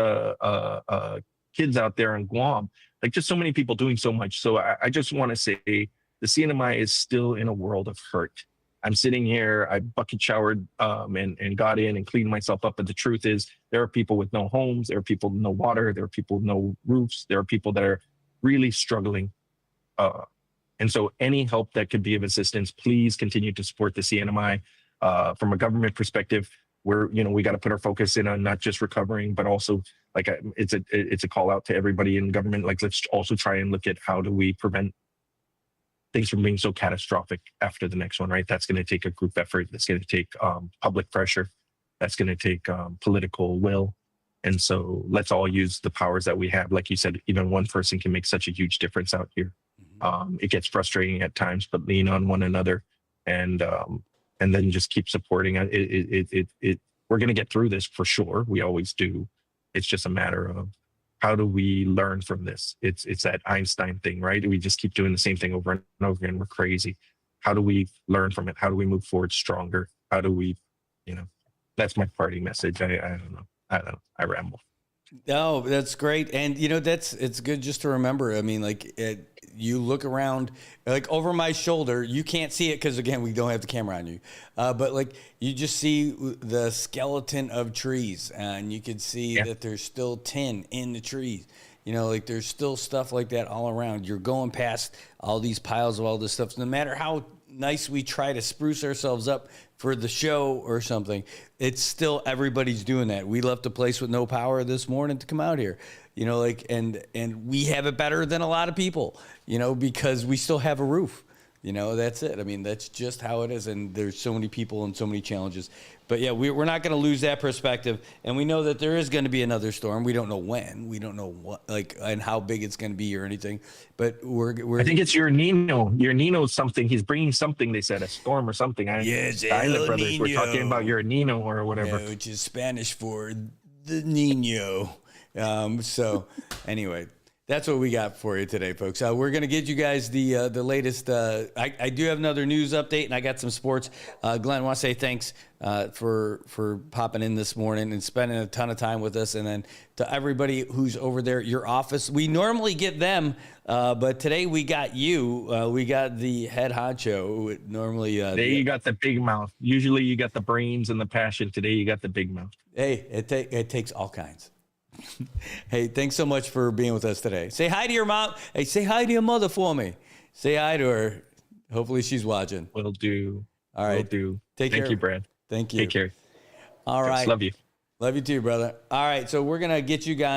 kids out there in Guam, like just so many people doing so much. So I just want to say the CNMI is still in a world of hurt. I'm sitting here, I bucket showered and got in and cleaned myself up. But the truth is there are people with no homes. There are people with no water. There are people with no roofs. There are people that are really struggling. And so any help that could be of assistance, please continue to support the CNMI. From a government perspective, we got to put our focus in on not just recovering, but also like it's a call out to everybody in government. Like, let's also try and look at how do we prevent things from being so catastrophic after the next one, right? That's going to take a group effort. That's going to take public pressure. That's going to take political will. And so let's all use the powers that we have. Like you said, even one person can make such a huge difference out here. It gets frustrating at times, but lean on one another and then just keep supporting it. We're going to get through this for sure. We always do. It's just a matter of how do we learn from this? It's that Einstein thing, right? We just keep doing the same thing over and over again. We're crazy. How do we learn from it? How do we move forward stronger? How do we, that's my parting message. I don't know. I ramble. No, that's great. And, it's good just to remember. I mean, you look around, like over my shoulder, you can't see it because, again, we don't have the camera on you. But you just see the skeleton of trees and you can see that there's still tin in the trees. There's still stuff like that all around. You're going past all these piles of all this stuff. So no matter how nice we try to spruce ourselves up for the show or something, it's still everybody's doing that. We left a place with no power this morning to come out here, and we have it better than a lot of people, because we still have a roof. That's it. I mean, that's just how it is. And there's so many people and so many challenges. But yeah, we're not going to lose that perspective. And we know that there is going to be another storm. We don't know when. We don't know what, and how big it's going to be or anything. But we're. I think it's your Nino. Your Nino's something. He's bringing something. They said a storm or something. Yes, the Island Brothers. We're talking about your Nino or whatever, which is Spanish for the Nino. So anyway. That's what we got for you today, folks. We're going to get you guys the latest. I do have another news update, and I got some sports. Glenn, I want to say thanks for popping in this morning and spending a ton of time with us. And then to everybody who's over there at your office, we normally get them, but today we got you. We got the head honcho. Normally, today you got the big mouth. Usually you got the brains and the passion. Today you got the big mouth. Hey, it takes all kinds. Hey, thanks so much for being with us today. Say hi to your mom. Hey, say hi to your mother for me. Say hi to her. Hopefully she's watching. Will do. All right. Will do. Take care. Thank you, Brad. Thank you. Take care. All Yes, right. love you. Love you too, brother. All right. So we're going to get you guys